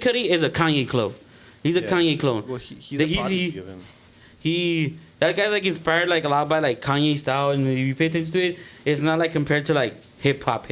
Cudi is a Kanye clone. He's a yeah. Kanye clone. Well, he's The a prodigy of him. That guy like inspired like a lot by like Kanye style, and if you pay attention to it, it's not like compared to like hip hop.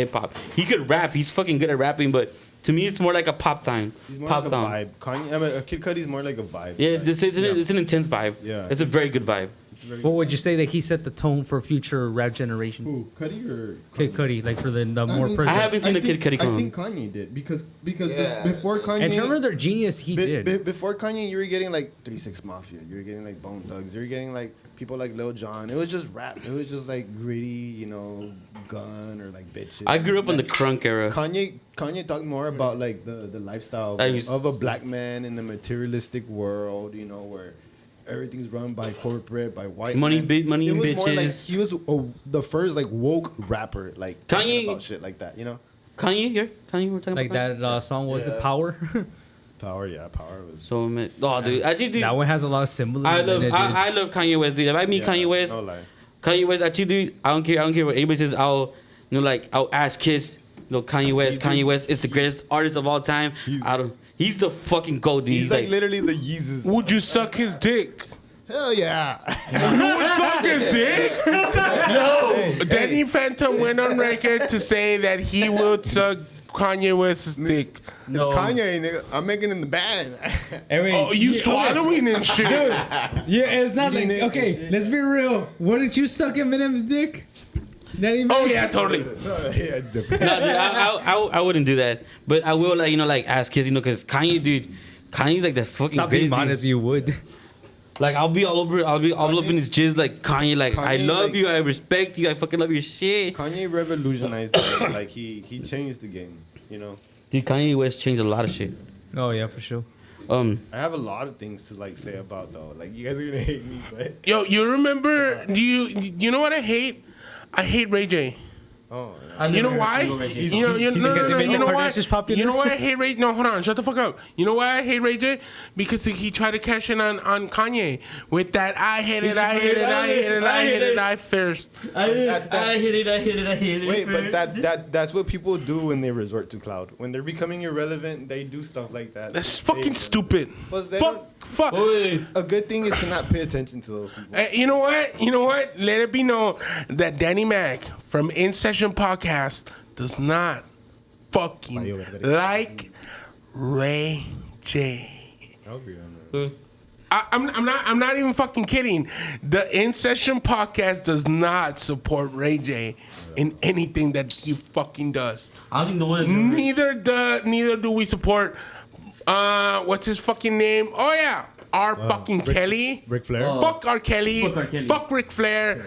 He could rap. He's fucking good at rapping, but to me, it's more like a pop song. He's more Pop like song. a vibe. Kanye, I mean, Kid Cudi's more like a vibe. Yeah, Like, it's an intense vibe. Yeah. It's a very good vibe. it's very- What would you say that he set the tone for future rap generations? Who, Cudi or Kid Cudi, like for the more mean, present. I haven't seen a Kid Cudi I clone. think Kanye did because Yeah. before Kanye. And remember their genius, he did. Before Kanye, you were getting like 3-6 Mafia. You were getting like Bone Thugs. You were getting like people like Lil Jon. It was just rap. It was just like gritty, you know, gun or like bitches. I grew up in the Like, crunk era. Kanye talked more about like the lifestyle I used- of a black man in a materialistic world, you know, where everything's run by corporate, by white Money, men. money, It was more like bitches. he was the first like woke rapper, like talking Kanye- about shit like that, you know. Kanye, we're talking Like about that song was Yeah. it Power? Power was. So man, oh dude, actually, dude, That one has a lot of symbolism. I in love it, dude. I love Kanye West, dude. If I meet Yeah, Kanye West, no lie. Kanye West, actually, dude, I don't care what anybody says. I'll ask Kiss. Kanye West is the greatest artist of all time. He's the fucking goat, dude. He's like literally the Yeezus. Would you suck his dick? Hell yeah. You would suck his dick? no. Danny Phantom went on record to say that he would suck Kanye West's dick. No. Kanye, nigga, I'm making in the band. Anyway, Oh, you yeah, swallowing and shit. Yeah, it's not like Eating it okay. and shit. Let's be real. Wouldn't you suck Eminem's dick? That even Oh yeah, totally. Yeah, it's different. No, dude, I wouldn't do that. But I will, like ask Kiss, because Kanye, dude, Kanye's like the fucking Stop being greatest. dude. modest. You would. Like I'll be all up in his jizz, like Kanye, like I Kanye, love like- you, I respect you, I fucking love your shit. Kanye revolutionized the game. Like he changed the game, you know. Dude, Kanye West changed a lot of shit. Oh yeah, for sure. I have a lot of things to like say about though. Like you guys are gonna hate me, but Yo, you remember? You know what I hate? I hate Ray J. oh, You know why? You know, because it made you know the why? Kardashians popular? You know why I hate Ray? No, hold on, shut the fuck up. You know why I hate Ray J? Because he tried to cash in on Kanye with that I hit it, I hit it, I hit it, I hit it, I first. I hit it. wait, but that's what people do when they resort to cloud. When they're becoming irrelevant, they do stuff like that. That's fucking stupid. Plus, they Fuck. Wait. a good thing is to not pay attention to those people. You know what? You know what? Let it be known that Danny Mac from In Session Podcast does not fucking like Ray J. I agree on that. I'm not even fucking kidding. The In Session Podcast does not support Ray J in anything that he fucking does. I don't think the one is. Neither do we support what's his fucking name? Oh yeah. R. fucking Kelly. Ric Flair. Fuck R. Kelly. Fuck R. Kelly. Fuck Ric Flair.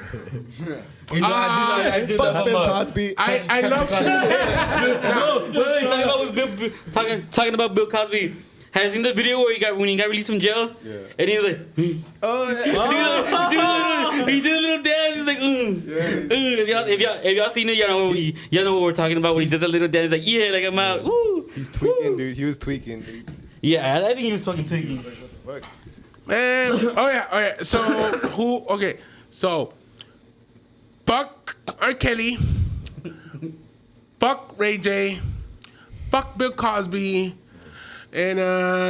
I do Fuck Bill Cosby. I love talking about Bill Cosby. Has seen the video where when he got released from jail? Yeah. And he was like, Oh, yeah. he did a little dance. He's like, If y'all seen it, y'all know what we're talking about. When he did that little dance, he's like, yeah, like I'm out. Woo. He's tweaking, dude. He was tweaking, dude. Yeah, I think he was fucking tweaking. Fuck. Man, oh yeah. So who? Okay, so fuck R. Kelly, fuck Ray J, fuck Bill Cosby, and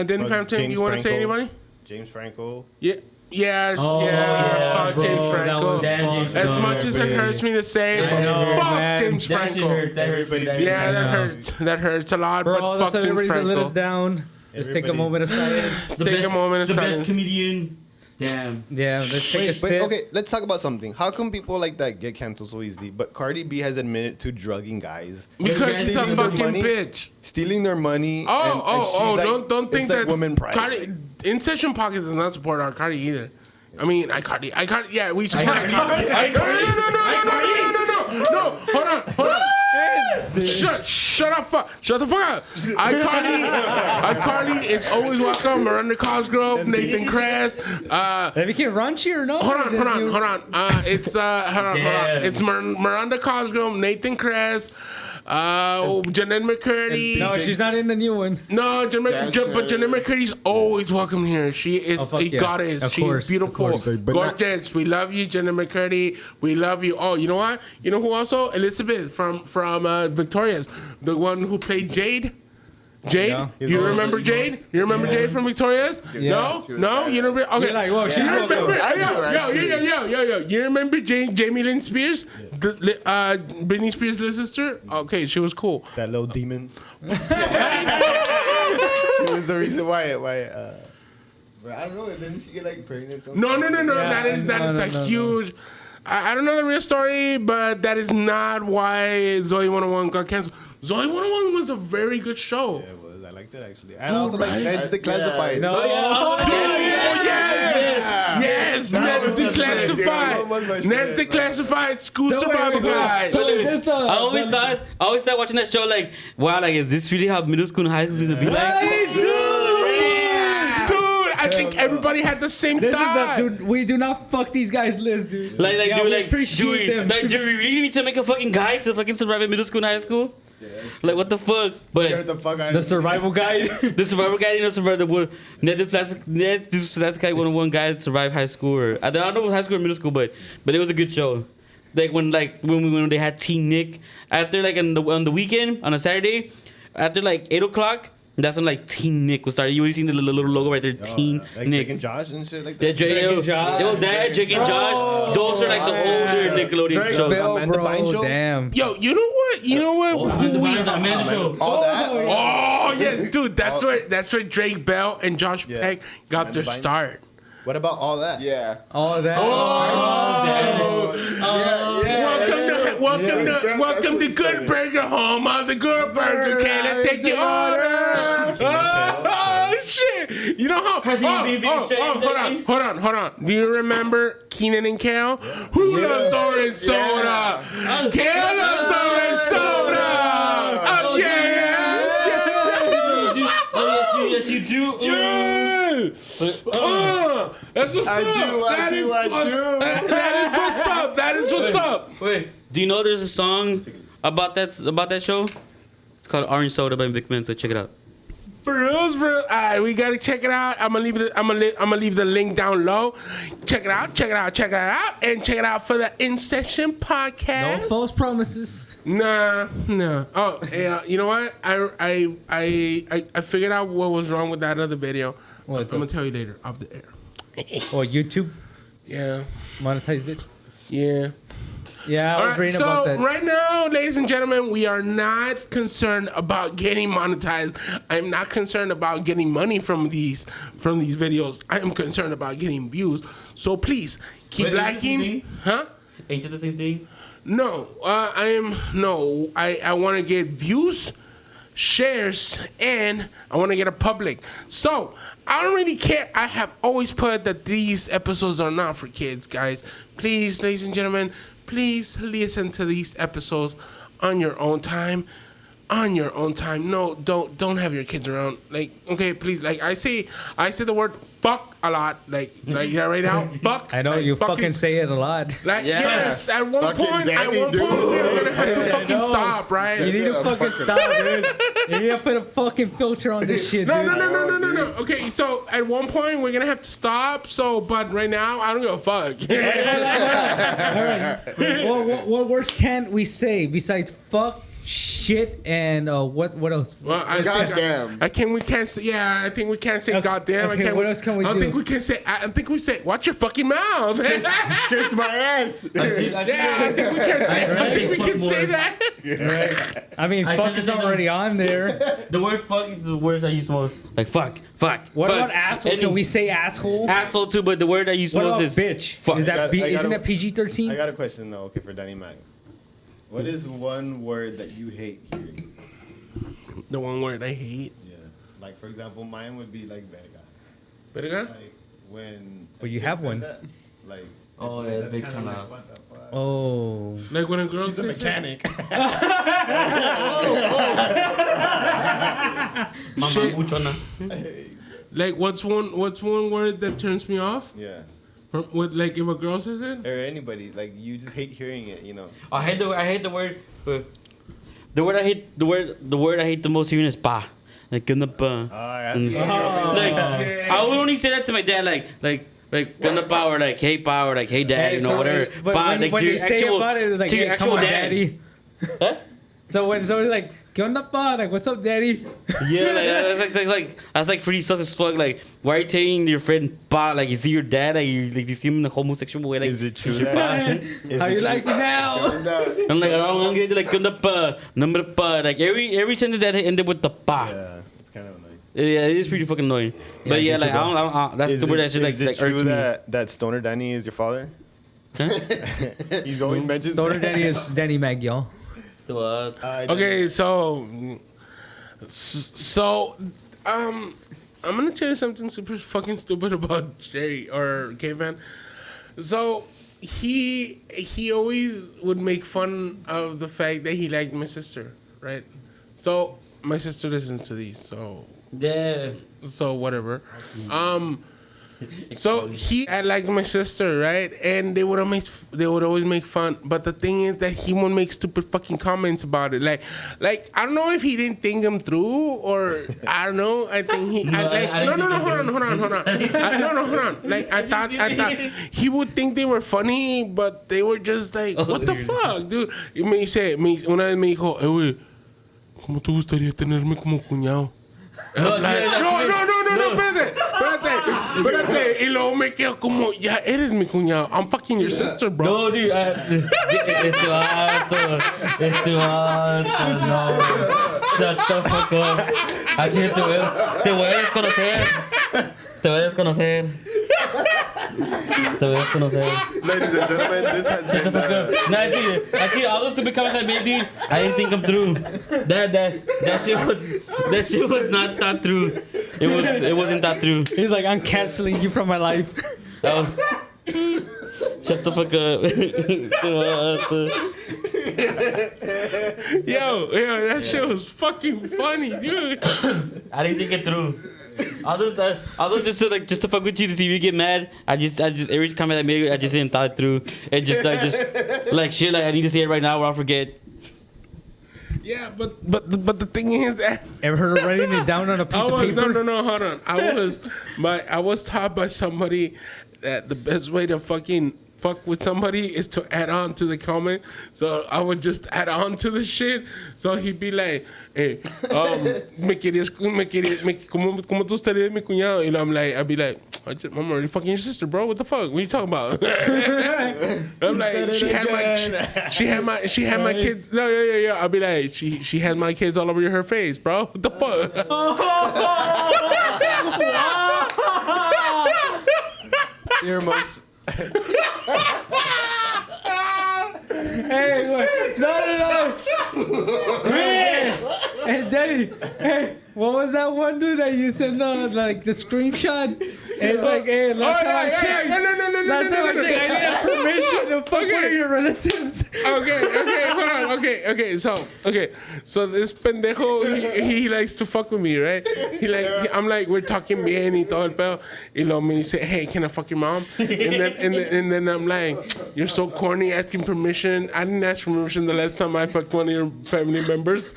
then Fuck Hampton. James You want to say Franco. anybody? James Franco. Yeah. Yeah, Oh, yeah, fuck bro, James that Franco. was fucked As up, much as it man. hurts me to say, I know, fuck man. James That shit Franco. hurt. That hurt. Yeah, that I know. hurts. That hurts a lot. For but all the fuck James celebrities that let us Franco. down, let's take a Everybody. moment of silence. Take a moment of The silence. best comedian. Damn. Yeah, let's take a Wait, sip. okay, let's talk about something. How come people like that get canceled so easily? But Cardi B has admitted to drugging guys, Because she's a Stealing their fucking money? bitch. stealing their money. Oh, and she's like- don't think it's like that woman pride. Cardi, In Session Pocket does not support our Cardi either. I mean, Cardi, yeah, we support Cardi. No, hold on. Shut the fuck up. Cardi is always welcome. Miranda Cosgrove, Nathan Kress. Have you get raunchy or no? Hold on. It's It's Miranda Cosgrove, Nathan Kress, Jeanette McCurdy. No, she's not in the new one. No, but Jeanette McCurdy's always welcome here. She is Oh, fuck a yeah. goddess. Of She's course, beautiful, of course. But not- gorgeous. We love you, Jeanette McCurdy. We love you. Oh, you know what? You know who also? Elizabeth from Victoria's, the one who played Jade. Jade, Yeah. you remember Jade? You remember Jade from Victoria's? Yeah. No, you remember? Okay, You're like, whoa, she's you welcome. remember? I do, actually. Yo. You remember Jamie Lynn Spears, Britney Spears' little sister? Okay, she was cool. That little demon. She was the reason why. But I don't know. Didn't she get like pregnant? No. Yeah, That is no. huge. I don't know the real story, but that is not why Zoe 101 got canceled. Zoe 101 was a very good show. Yeah, it was. I liked it actually. I also like right? Ned's Declassified. No. Yes, Ned's Declassified. Ned's Declassified School So wait, Survival wait, wait. Guide. So is this the? I always thought watching that show like, wow, like is this really how middle school and high school is gonna be like? Dude, I think everybody had the same This is thought. the dude. We do not fuck these guys' list, dude. Like, Yeah, dude, we like, appreciate them. Like, do we really need to make a fucking guide to fucking survive in middle school and high school? Like, what the fuck? Scared But the fuck out The of me. survival guide. the survival guide, Ned's Declassified 101 guide to survive high school, or I don't know if it was high school or middle school, but it was a good show. Like when they had Teen Nick after like on the weekend on a Saturday after like 8 o'clock. That's when like Teen Nick was started. You always seen the little logo right there, Teen like Nick. Drake and Josh and shit like Yeah, that. Drake and Josh. It was that, Drake and Josh. Those are like the older Nickelodeon Drake shows. Bell, Amanda Bynes bro. show? Damn. Yo, you know what? Oh, the Amanda show. All that. Oh yes, dude. That's where Drake Bell and Josh Yeah. Peck got Amanda their Bynes. start. What about all that? Yeah. All that. Welcome to Good Burger, home of the Good Burger. Can I take your order? Oh shit! You know how? Hold on. Do you remember Keenan and Kel? Who loves orange soda? Kel loves orange soda. Oh yeah. Yes, you do. That's what's I up. do, I That do, is I what's- do. That is what's up. That is what's up. Wait, do you know there's a song about that show? It's called Orange Soda by Vic Mensa. Check it out. For reals, bro. All right, we gotta check it out. I'm gonna leave the link down low. Check it out, and check it out for the In Session No podcast. false promises. Nah. Oh, yeah. You know what? I figured out what was wrong with that other video. What's I'm up? gonna tell you later off the air. Or YouTube Yeah. monetized it. Yeah. Yeah, I All was right, reading about so that. right now, ladies and gentlemen, we are not concerned about getting monetized. I'm not concerned about getting money from these videos. I am concerned about getting views. So please keep Wait, is this the liking, thing? huh? Ain't it the same thing? No, I want to get views, shares, and I want to get a public. So I don't really care. I have always put that these episodes are not for kids, guys. Please, ladies and gentlemen, please listen to these episodes on your own time. On your own time. No, don't have your kids around. Like, okay, please. Like I say the word fuck a lot. Like yeah, right now, fuck. I know like, you fucking say it a lot. Like Yeah. yes, at one Fucking point, daddy, we're dude. gonna have to fucking know. stop, right? You need to Yeah, fucking fucking- stop, dude. You need to put a fucking filter on this shit, No, dude. no. Okay, so at one point we're gonna have to stop. So, but right now I don't give a fuck. All right. What words can we say besides fuck, shit, and what else? Well, I Goddamn. we can't say. Yeah, I think we can't say Okay, goddamn. okay, what else can we I don't do? think we can say. I think we say. Watch your fucking mouth. Kiss my ass. Yeah, I think we can say. I think we can say that. Right. I mean, I fuck kinda is think already on there. The word fuck is the word I use most. Like fuck. What fuck. about asshole? Any- Can we say asshole? asshole too? But the word I use What most about is bitch? fuck. Is that I gotta- isn't that I PG-13? got a question though. Okay, for Danny Mac. What is one word that you hate hearing? The one word I hate. Yeah. Like for example, mine would be like verga. Verga? Like when. Well, you a chick have said one. That, like. Oh, yeah, that's big kinda time like, out. what the fuck? Oh. Like when a girl She's a says that. mechanic. Mama Shit. muchona. Like what's one word that turns me off? Yeah. What like if a girl says it? Or anybody. Like you just hate hearing it. You know. I hate the word. The word I hate the most hearing is pa. Like gonna pa. Like I would only say that to my dad. Like gonna pa or like hey pa or like hey dad, Hey, you know so whatever. But Pa, when, like when your they say actual- about it, it's like, to your hey, come actual on, dad. daddy. Huh? So when somebody's like, ¿qué onda, pa? Like, what's up, daddy? Yeah, that's like pretty sus as fuck. Like, why are you telling your friend pa? Like, is he your dad? Like, you see him in a homosexual way? Like, Is it true? How you like me now? I'm like, I'm gonna like, "Kunda pa, number pa." Like every sentence that ended with the pa. Yeah. It's kind of annoying. Yeah, it is pretty fucking annoying. But Yeah, yeah, I like get I don't, that's the word that should like is it irk true me. that Stoner Danny is your father? Huh? He's always mentions Stoner Danny is Danny Mag, y'all. Still, Okay, so I'm gonna tell you something super fucking stupid about Jerry or Caveman. So he always would make fun of the fact that he liked my sister, right? So my sister listens to these, yeah. so whatever. So he had like my sister, right? And they would always make fun. But the thing is that he would make stupid fucking comments about it. Like I don't know if he didn't think them through or I don't know. I think he No, I no, didn't hold on. Like I thought he would think they were funny, but they were just like, what the fuck, dude? Una vez me dijo, güey, ¿cómo te gustaría tenerme como cuñado? No, espérate. Y luego me quedo como, ya eres mi cuñado. I'm fucking your sister, bro. No, dude. Este vato, no. Shut the fuck up. Así te voy a desconocer. Ladies and gentlemen, this has Shut the been fuck up. No, actually, all those stupid comments I made, dude, I didn't think them through. That shit was not thought through. It wasn't thought through. He's like, I'm canceling you from my life. Oh. Shut the fuck Yo, that shit was fucking funny, dude. I didn't think it through. I'll just to fuck with you to see if you get mad. I just every comment I made, I just didn't thought it through. It just like shit. Like I need to say it right now, or I'll forget. Yeah, but the thing is that Ever heard of writing it down on a piece of paper? no, hold on. I was taught by somebody that the best way to fucking fuck with somebody is to add on to the comment. So I would just add on to the shit. So he'd be like, hey, ¿cómo tú estarías mi cuñado? And I'd be like, I'm already fucking your sister, bro. What the fuck? What are you talking about? I'm like, she had my kids. No, yeah. I'll be like, she had my kids all over her face, bro. What the fuck? Earmuffs. Hey, wait. No. Man. Hey, Daddy. Hey, what was that one dude that you said no? Like the screenshot. It's like, hey, last time I checked. Last time I checked, I needed permission to fuck one of your relatives. Okay, hold on. So this pendejo, he likes to fuck with me, right? I'm like, we're talking bien y todo el pedo. Y luego me dice, hey, can I fuck your mom? And then I'm like, you're so corny asking permission. I didn't ask for permission the last time I fucked one of your family members.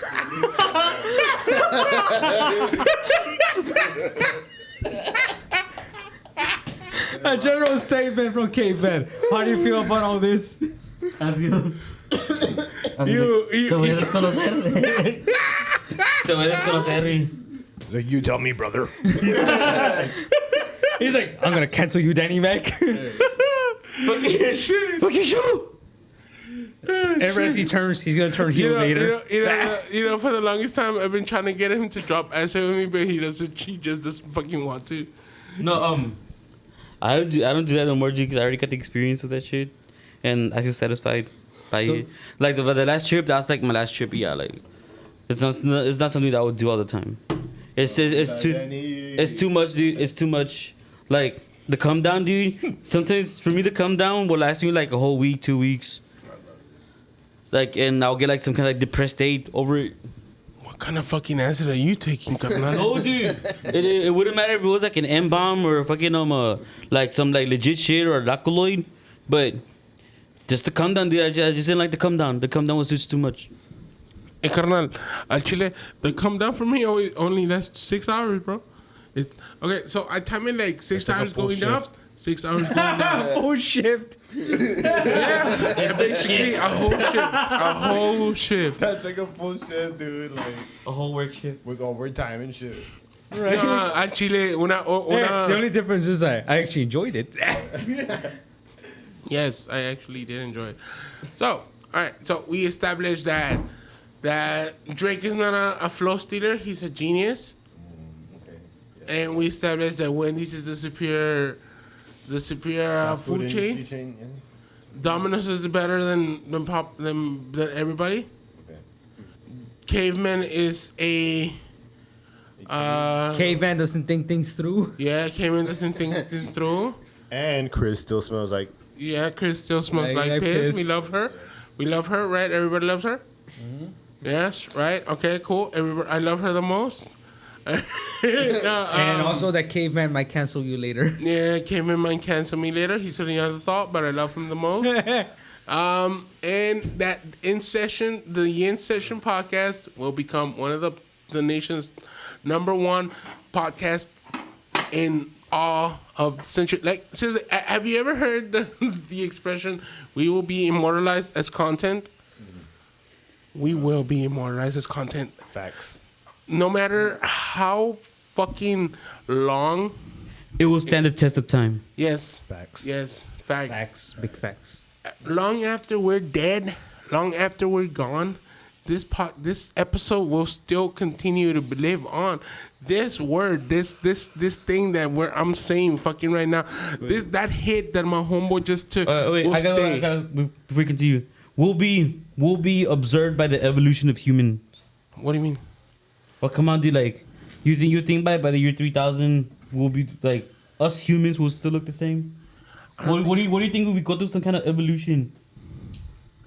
A general statement from K-Ben. How do you feel about all this? I feel. You- Te voy a desconocer. Te voy a desconocer. Like, you tell me, brother. He's like, I'm gonna cancel you, Danny Mac. Fuck you, shoe. Ever as he turns, he's gonna turn heel later. You know, for the longest time, I've been trying to get him to drop acid with me, but he just doesn't fucking want to. No, I don't do that no more, G, because I already got the experience with that shit, and I feel satisfied by it. Like the last trip, that's like my last trip. Yeah, like it's not something that I would do all the time. It's too much, dude. It's too much. Like the come down, dude. Sometimes for me to come down will last me like a whole week, 2 weeks. Like, and I'll get like some kind of like depressed state over it. What kind of fucking acid are you taking, carnal? No, dude. It wouldn't matter if it was like an M-bomb or fucking like some like legit shit or a Lacoloid, but just the come down, dude. I just didn't like the come down. The come down was just too much. Hey, carnal, al chile, the come down for me only lasts 6 hours, bro. It's okay. So I time it like 6 hours going up, 6 hours going down. Full shift. Yeah, basically a whole shift. That's like a full shift, dude. Like, A whole work shift. with overtime and shit. Right. No, al chile, Hey, the only difference is I actually enjoyed it. Yes, I actually did enjoy it. So, all right. So we established that Drake is not a flow stealer. He's a genius. Okay. And we established that Wendy's is the superior Fast food chain. Yeah. Domino's is better than everybody. Okay. Caveman is a Caveman doesn't think things through. yeah. Caveman doesn't think this through. And Chris still smells like. Yeah, Chris still smells Like like piss. piss. We love her. We love her, right? Everybody loves her. Yes, right. Okay, cool. Everybody, I love her the most. And also that Caveman might cancel you later. Yeah, Caveman might cancel me later. He's certainly other thought, but I love him the most. And that the In Session podcast will become one of the nation's #1 podcast in all of century. Like, seriously, have you ever heard the expression, we will be immortalized as content? We will be immortalized as content. Facts. No matter how fucking long. It will stand the test of time. Yes. Facts. Yes. Facts. Facts, big facts. Long after we're dead, long after we're gone, this episode will still continue to live on. This word, this thing that I'm saying fucking right now, that hit that my homeboy just took. Wait, will I stay. gotta before we continue. We'll be observed by the evolution of humans. What do you mean? Well, come on, dude. Like, you think by the year 3000, we'll be like us humans will still look the same. What do you think if we go through some kind of evolution?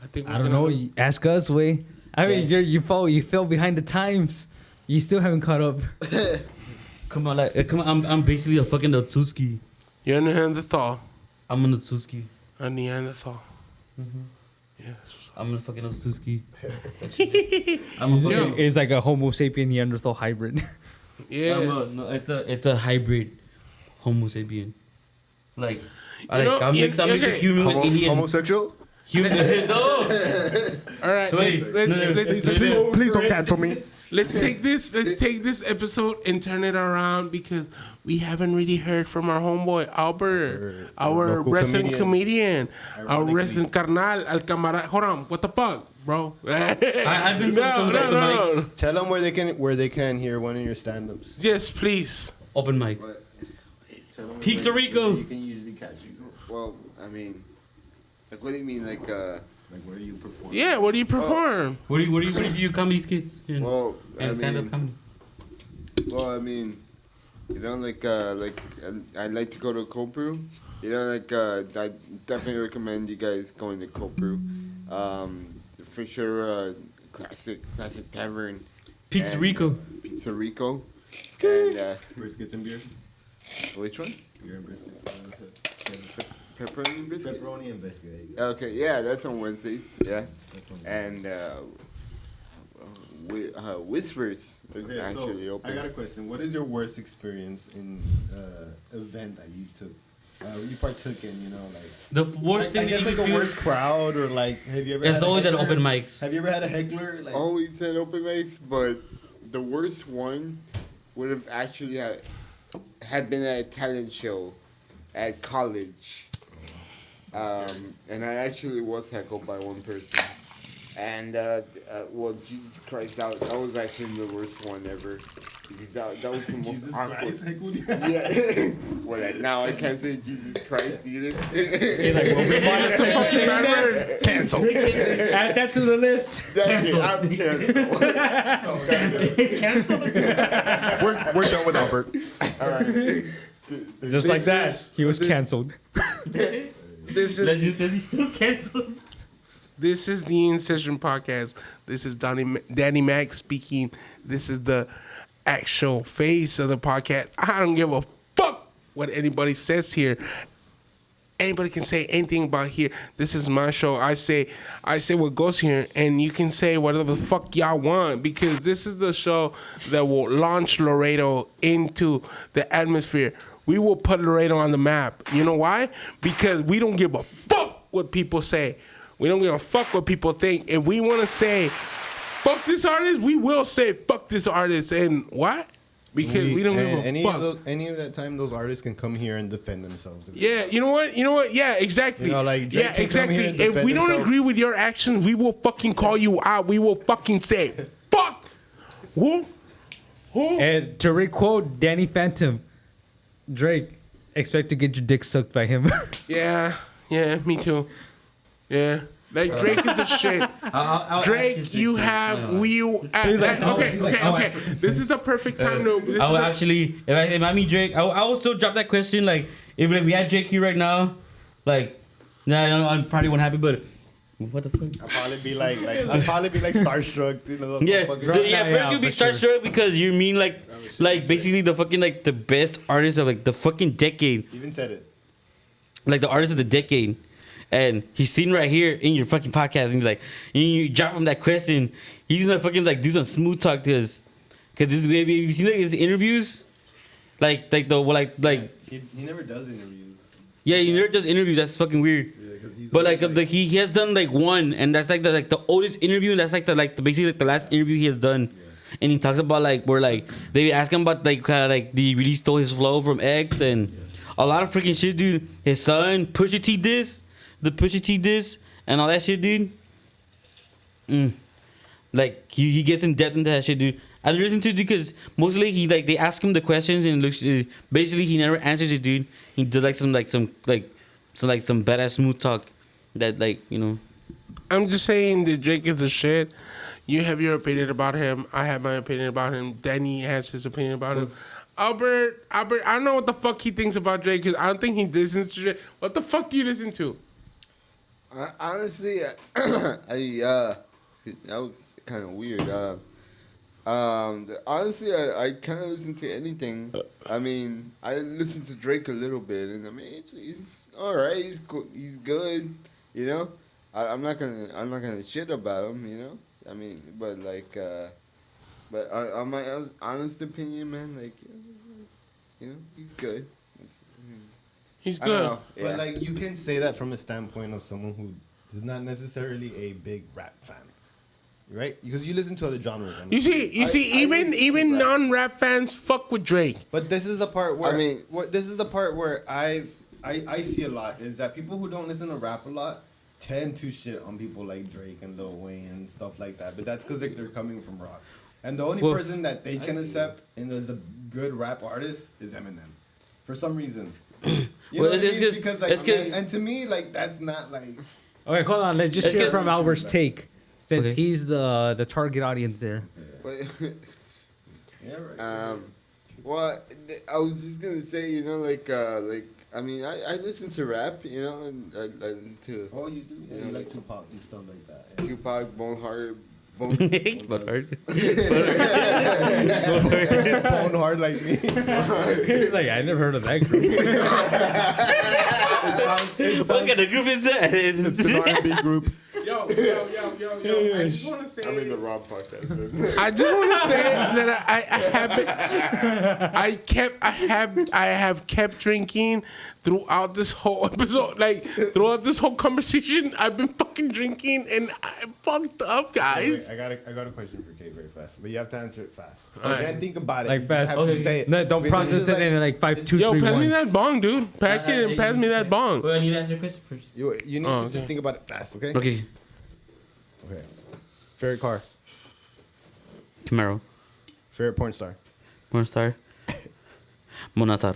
I don't know. Ask us, way. I mean, you fell behind the times. You still haven't caught up. Come on, I'm basically a fucking Natsuki. You're a Neanderthal. I'm a Natsuki. A Neanderthal. Mm-hmm. Yes. I'm a fucking Natsuki. It's like a Homo sapien Neanderthal hybrid. Yes. No, it's a hybrid Homo sapien. Like, know, I'm mixed okay. human with alien. Homosexual? Human, no. All right. Wait, Let's Please don't cancel me. Let's take this episode and turn it around because we haven't really heard from our homeboy Albert, our local wrestling comedian, our Ironically. wrestling carnal, al camarada. Hold on, what the fuck, bro? I've been to some open mics. Tell them where they can hear one of your stand-ups. Yes, please. Open mic. Pizza Rico. You can usually catch you. Well, I mean, like, what do you mean, like, Like where you perform. Yeah, what do you perform? What do you do your comedy skits? And, well, I stand-up mean, comedy. well, I mean, you know, like I like to go to Cold Brew. You know, like, I definitely recommend you guys going to Cold Brew. For sure, classic tavern. Pizza and, Rico. Pizza Rico. And, Briskets and beer. which one? Beer and briskets. Pepperoni biscuit? Pepperoni and biscuit. Okay, yeah, that's on Wednesdays, yeah. That's on And, Whispers is Okay, actually so open. I got a question. What is your worst experience in event that you took? You partook in, you know, like The worst I thing guess that you like can a feel. worst crowd or like have you ever? It's had a always at heckler? open mics. Have you ever had a heckler? Like Always at open mics, but the worst one would have actually had been at a talent show at college. And I actually was heckled by one person. And, well, Jesus Christ, that was actually the worst one ever. Because that was the most Jesus awkward. Christ, heckled you? Yeah. Well, now I can't say Jesus Christ either. He's like, well, we wanted to for saying that. Cancel. Add that to the list. That's it, I'm canceled. We're done with Albert. Just like that, he was canceled. This is Legend says he's still canceled. This is the Incision Podcast. This is Danny Mac speaking. This is the actual face of the podcast. I don't give a fuck what anybody says here. Anybody can say anything about here. This is my show. I say what goes here, and you can say whatever the fuck y'all want because this is the show that will launch Laredo into the atmosphere. We will put Laredo on the map. You know why? Because we don't give a fuck what people say. We don't give a fuck what people think. If we want to say, fuck this artist, we will say, fuck this artist. And why? Because we don't give a fuck. Any of that time, those artists can come here and defend themselves. Yeah, you know what? Yeah, exactly. You know, like, Drake yeah, can come here exactly. and If defend we don't himself. agree with your actions, we will fucking call you out. We will fucking say, fuck. Who? And to requote Danny Phantom, Drake, expect to get your dick sucked by him. Yeah, me too. Yeah. Like Drake is the shit. I'll Drake, you have okay. This is a perfect time to. I would actually, if I meet Drake, I would still drop that question. Like, if like we had Drake here right now, like, nah, I probably wouldn't happy, but what the fuck? I'd probably be like starstruck. You know, Yeah, motherfuckers. so yeah, Yeah, first you'll be for sure. starstruck because you mean like basically the fucking like the best artist of like the fucking decade, Even said it. like the artist of the decade. And he's sitting right here in your fucking podcast, and he's like, and you drop him that question, he's gonna fucking like do some smooth talk to us, cause this baby, have you seen like his interviews, like he He never does interviews. yeah, he never does interviews. That's fucking weird. Yeah, because he's But like always, he has done like one, and that's like the oldest interview, and that's like the basically like the last interview he has done, and he talks about like where like they ask him about like he really stole his flow from X and a lot of freaking shit, dude. His son Pusha T diss. The Pusha T diss and all that shit, dude. Like he gets in depth into that shit, dude. I listen to it because mostly they ask him the questions and looks basically he never answers it, dude. He did some badass smooth talk that I'm just saying that Drake is the shit. You have your opinion about him. I have my opinion about him. Danny has his opinion about him. Albert, I don't know what the fuck he thinks about Drake because I don't think he listens to Drake. What the fuck do you listen to? Honestly, that was kind of weird. Honestly, I kind of listen to anything. I mean, I listen to Drake a little bit, and I mean, it's all right. He's good. You know, I'm not gonna shit about him. You know, I mean, but like, but on my honest opinion, man, like, you know, he's good. He's I don't good. know. Yeah. But like you can say that from a standpoint of someone who is not necessarily a big rap fan, right? Because you listen to other genres. I mean. You see, even listen to rap. non-rap fans fuck with Drake. But this is the part where I mean- this is the part where I see a lot is that people who don't listen to rap a lot tend to shit on people like Drake and Lil Wayne and stuff like that. But that's because they're coming from rock, and the only Well- person that they can accept and is a good rap artist is Eminem, for some reason. You Well, know what it's I mean? 'cause- Because like, it's 'cause- and to me, like that's not like. Okay, hold on. Let's just It's hear just- from Albert's take, since Okay. he's the target audience there. But, Yeah, right. well, I was just gonna say, you know, like, I mean, I listen to rap, you know, and I listen to Oh, you do? Yeah, Yeah. you like Tupac and stuff like that. Yeah. Tupac, Bone Hard, But hard. Bone hard like me. He's like, I never heard of that group. What kind of group is that? It's an R&B group. Yo. I just want to say. I'm in the wrong podcast. I just want to say that I have kept drinking throughout this whole episode. Like throughout this whole conversation, I've been fucking drinking and I fucked up, guys. Wait, I got a question for Kate very fast, but you have to answer it fast. Alright. And think about it. Like You fast. have to say it. No, don't Because process it's it like- in like 5, 2, Yo, 3, pass 1. me that bong, dude. Pass me that bong. Well, I need to answer your question first. You need Oh, to okay. just think about it fast, okay? Okay, Okay. Favorite car. Camaro, Favorite porn star. Porn star, Mona Azar,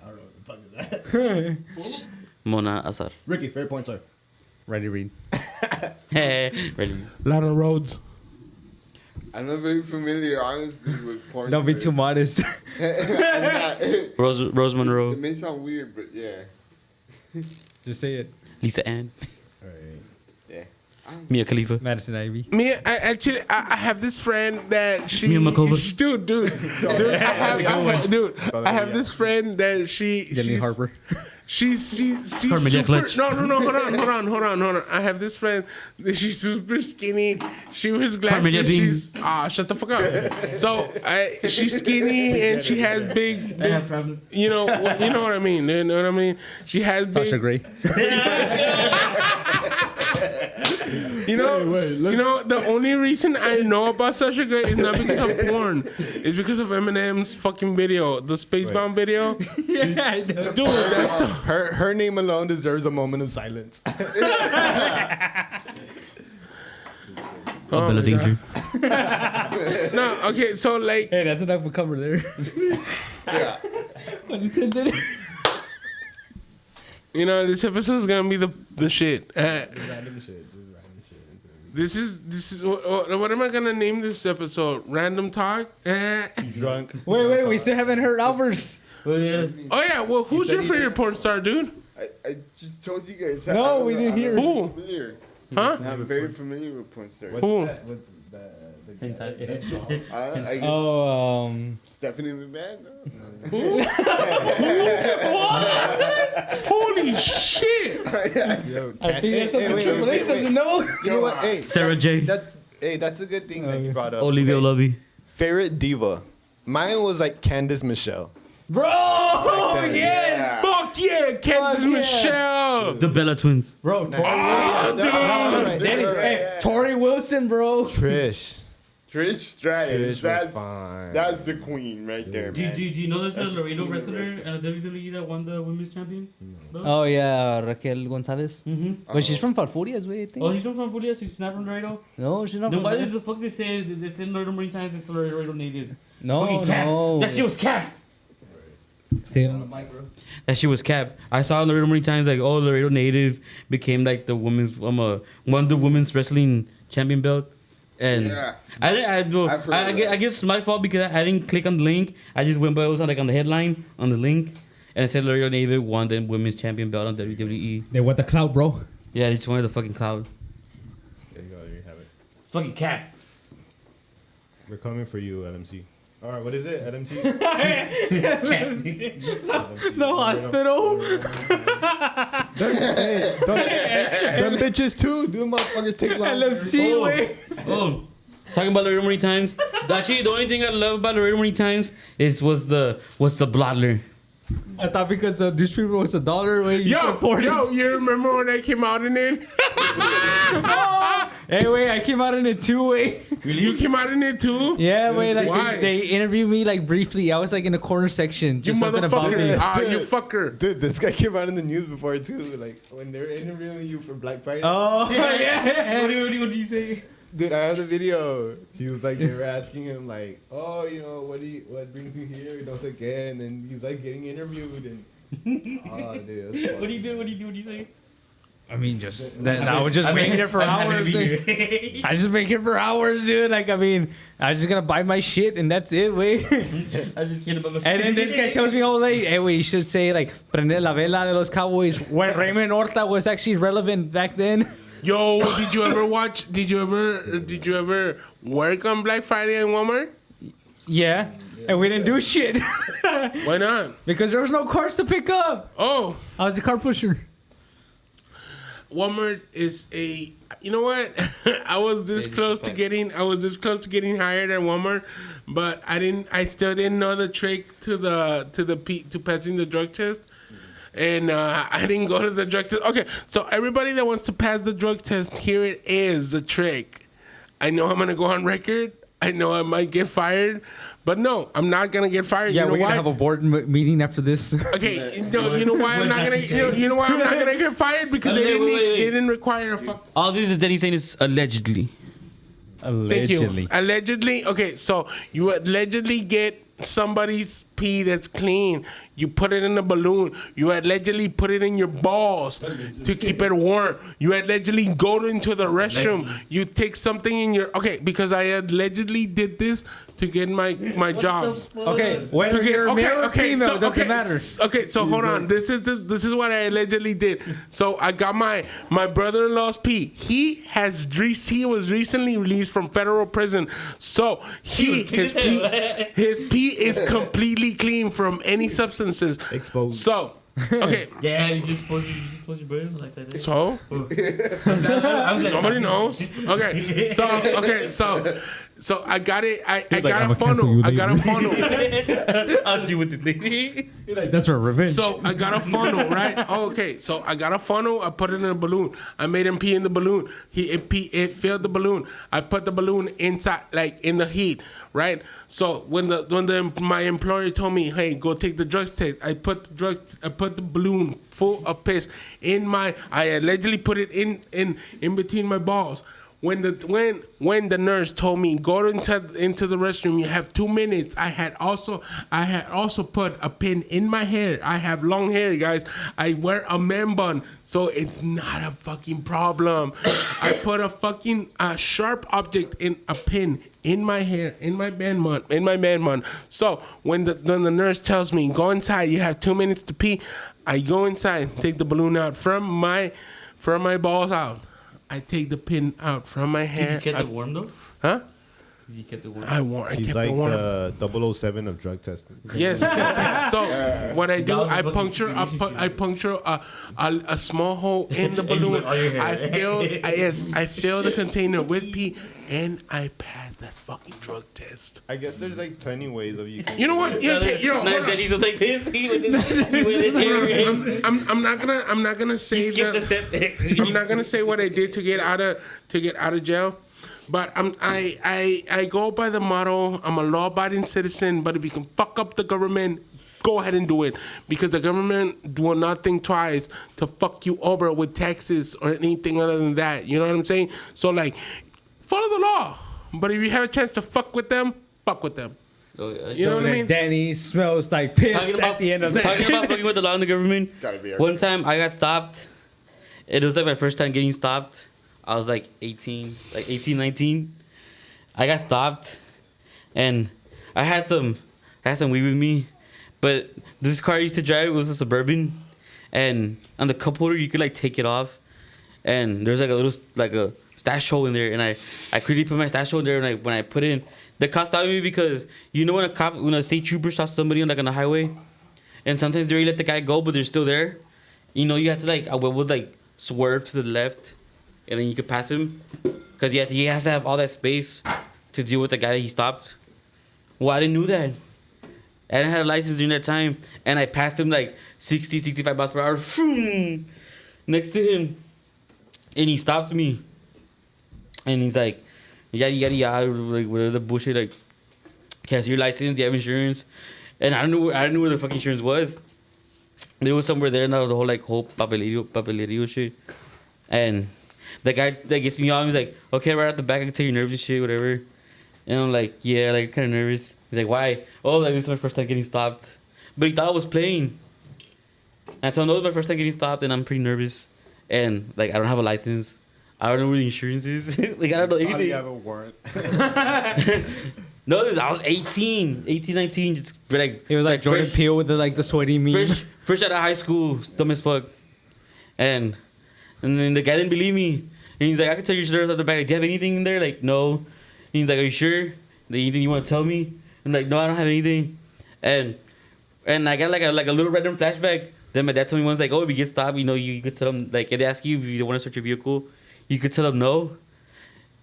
I don't know what the fuck is that. Mona Azar. Ricky, favorite porn star. Ready, read. Hey, ready? Lana Rhodes. I'm not very familiar, honestly, with porn. Don't be too stars. modest. I'm not. Rose It Monroe, may sound weird, but yeah, Just say it. Lisa Ann, Alright. yeah. Mia Khalifa. Madison Ivy. Me, I have this friend that she. Mia Malkova. Dude, I have this friend that Jenny she's, Harper. She's Carmen Jack super. Lynch. No, hold on. I have this friend that she's super skinny. She wears Carmen glasses. Jack She's shut the fuck up. So she's skinny and she has big, you know what I mean. You know what I mean. She has big. Sasha Grey. You know, the only reason I know about Sasha Grey is not because of porn. It's because of Eminem's fucking video, the Spacebound video. Yeah, I know. Dude, that's Her name alone deserves a moment of silence. Oh, Bella my God. Danger. No, okay, so like, Hey, that's enough for cover there. Yeah. Unintended. you know, this episode is gonna be the shit. Random shit. Just random shit. This is what am I gonna name this episode? Random talk. He's drunk. Wait, we still haven't heard Albert's. Oh yeah, well, who's your favorite porn star, dude? I just told you guys. No, I don't we know- didn't I'm hear. not Who? Familiar. Huh? I'm very familiar with porn stars. Who? What's the Hentai. I guess Oh, Stephanie McMahon. No? Holy shit! Yo, I think that's something Triple H doesn't know. You know what? Hey, Sarah J. that's a good thing that you brought up. Olivia Lovey. Favorite diva. Mine was like Candice Michelle. Bro, yes. Fuck yeah, Candice Fuck yeah. Michelle. The Bella Twins. Bro, Tori Wilson. Hey, Tori Wilson, bro. Trish. Trish Stratus. Trish was fine. That's the queen right there, Do man. you know there's a That's Laredo a wrestler wrestler. and a WWE that won the women's champion? Oh yeah, Raquel Gonzalez. Mm-hmm. But she's from Falfurrias, way I think. Oh, she's from Fulia, so she's not from Laredo? No, she's not Then from. why there. did the fuck they say it's in Laredo Marine Times, it's a Laredo native? No, Fucking cap. no. That shit was cap. Say it on the mic, bro. That shit was cap. I saw in Laredo Marine Times like, oh, Laredo native became like the women's won the women's wrestling champion belt. And Yeah. I guess it's my fault because I didn't click on the link. I just went by, it was on like on the headline on the link, and it said Laredo native won the women's champion belt on WWE. They want the clout, bro. Yeah, they just wanted the fucking cloud. There you go. There you have it. It's fucking cap. They're coming for you, LMC. All right, what is it, LMC? The hospital. Them bitches too. Them motherfuckers take long. LMT, way. Oh, talking about Laredo Morning Times. Actually, the only thing I love about Laredo Morning Times was the blottler. I thought because the newspaper was $1, way you Yo, support yo, it. you remember when I came out in it? Hey, wait, I came out in it too, way. You came out in it too? Yeah, wait, like Why? they interviewed me like briefly. I was like in the corner section, You just something about me. motherfucker. Ah, you fucker. Dude, this guy came out in the news before too. Like when they were interviewing you for Black Friday. Oh, yeah. What do you say? Dude, I have the video. He was like, they were asking him like, oh, you know, what brings you here? You know, it's again, and he's like getting interviewed and. Oh, dude. That's What do you do? What do you say? I mean, just that I was just making it for hours. Dude. I just make it for hours, dude. Like, I mean, I was just gonna buy my shit and that's it, way. I just kidding about my And then this guy tells me, oh, like, hey, wait, you should say, like, prender la vela de los Cowboys when Raymond Horta was actually relevant back then. Yo, did you ever work on Black Friday in Walmart? Yeah. And we didn't do shit Why not? because there was no cars to pick up. Oh, I was the car pusher. Walmart is a. You know what? I was this close to getting hired at Walmart, but I still didn't know the trick to passing the drug test. And I didn't go to the drug test. Okay, so everybody that wants to pass the drug test, here it is, the trick. I know I'm gonna go on record. I know I might get fired, but no, I'm not gonna get fired. Yeah, you know we're why? gonna have a board meeting after this. Okay, no, you know why I'm not gonna. You know why I'm not gonna get fired because they didn't require a fuck. All this is that he's saying is allegedly. Thank you. Allegedly, okay, so you allegedly get somebody's pee that's clean. You put it in a balloon. You allegedly put it in your balls to keep it warm. You allegedly go into the restroom. You take something in your because I allegedly did this to get my jobs. Okay, whether you're male or female, doesn't matter. Okay, so hold on. This is what I allegedly did. So I got my brother-in-law's pee. He was recently released from federal prison. So his pee is completely clean from any substances. Exposed. So okay. Yeah, you just supposed your brain like that. So nobody knows. So I got it. I like, got "I'ma a cancel funnel. you I got a later." funnel. I'll deal with it later. That's for revenge. So I got a funnel, right? Oh, okay. So I got a funnel. I put it in a balloon. I made him pee in the balloon. It filled the balloon. I put the balloon inside, like in the heat, right? So when my employer told me, hey, go take the drug test, I put the balloon full of piss I allegedly put it in between my balls. When the nurse told me go into the restroom, you have 2 minutes. I had also put a pin in my hair. I have long hair, guys. I wear a man bun, so it's not a fucking problem. I put a fucking sharp object in a pin in my hair, in my man bun. So when the nurse tells me go inside, you have 2 minutes to pee, I go inside, take the balloon out from my balls out. I take the pin out from my hair. Did you keep it warm though? Huh? You kept it warm. I He's kept like it warm. the 007 of drug testing. Yes. So what I do, That was I a fucking puncture a small hole in the balloon. all your hair. I fill the container with pee, and I pass that fucking drug test. I guess there's like plenty ways of you can. You know what? Yo, hold on. He's like this. He went his hair. I'm not gonna say Skip the step. I'm not gonna say what I did to get out of jail, but I go by the motto. I'm a law-abiding citizen, but if you can fuck up the government, go ahead and do it, because the government will not think twice to fuck you over with taxes or anything other than that. You know what I'm saying? So like, follow the law, but if you have a chance to fuck with them, fuck with them. You know what I mean? Danny smells like piss at the end of that. Talking about fucking with the law and the government. Gotta be One time I got stopped. It was like my first time getting stopped. I was like 18, 19. I got stopped, and I had some weed with me, but this car I used to drive was a Suburban, and on the cup holder you could like take it off, and there's like a little like a stash hole in there, and I quickly put my stash hole in there, and like when I put it in, the cop stopped me because you know when a state trooper stops somebody on like on the highway, and sometimes they already let the guy go, but they're still there. You know, you have to like I would like swerve to the left, and then you could pass him, because he has to have all that space to deal with the guy that he stopped. Well, I didn't know that. I didn't have a license during that time, and I passed him like 60, 65 miles per hour, vroom, next to him, and he stops me, and he's like, yada yada yada, like whatever the bullshit, like, has your license, you have insurance, and I don't know where the fucking insurance was. It was somewhere there, and the whole like papelerio shit, and the guy that gets me on, he's like, okay, right at the back, I can tell you're nervous and shit, whatever, and I'm like, yeah, like kind of nervous. He's like, why? Oh, like this is my first time getting stopped, but he thought I was playing. And I told him it was my first time getting stopped, and I'm pretty nervous, and like I don't have a license. I don't know where the insurance is. Like I don't know How do you anything. have a warrant? No, I was 18, 19, just like It was like Jordan fresh- Peele with the sweaty meme. fresh out of high school, dumb as fuck. And then the guy didn't believe me. And he's like, I can tell you there's at the back. Like, do you have anything in there? Like, no. And he's like, are you sure? Anything you want to tell me? I'm like, no, I don't have anything. And I got like a little random flashback. Then my dad told me once, like, oh, if you get stopped, you know, you could tell them, like, if they ask you if you want to search your vehicle, you could tell them no.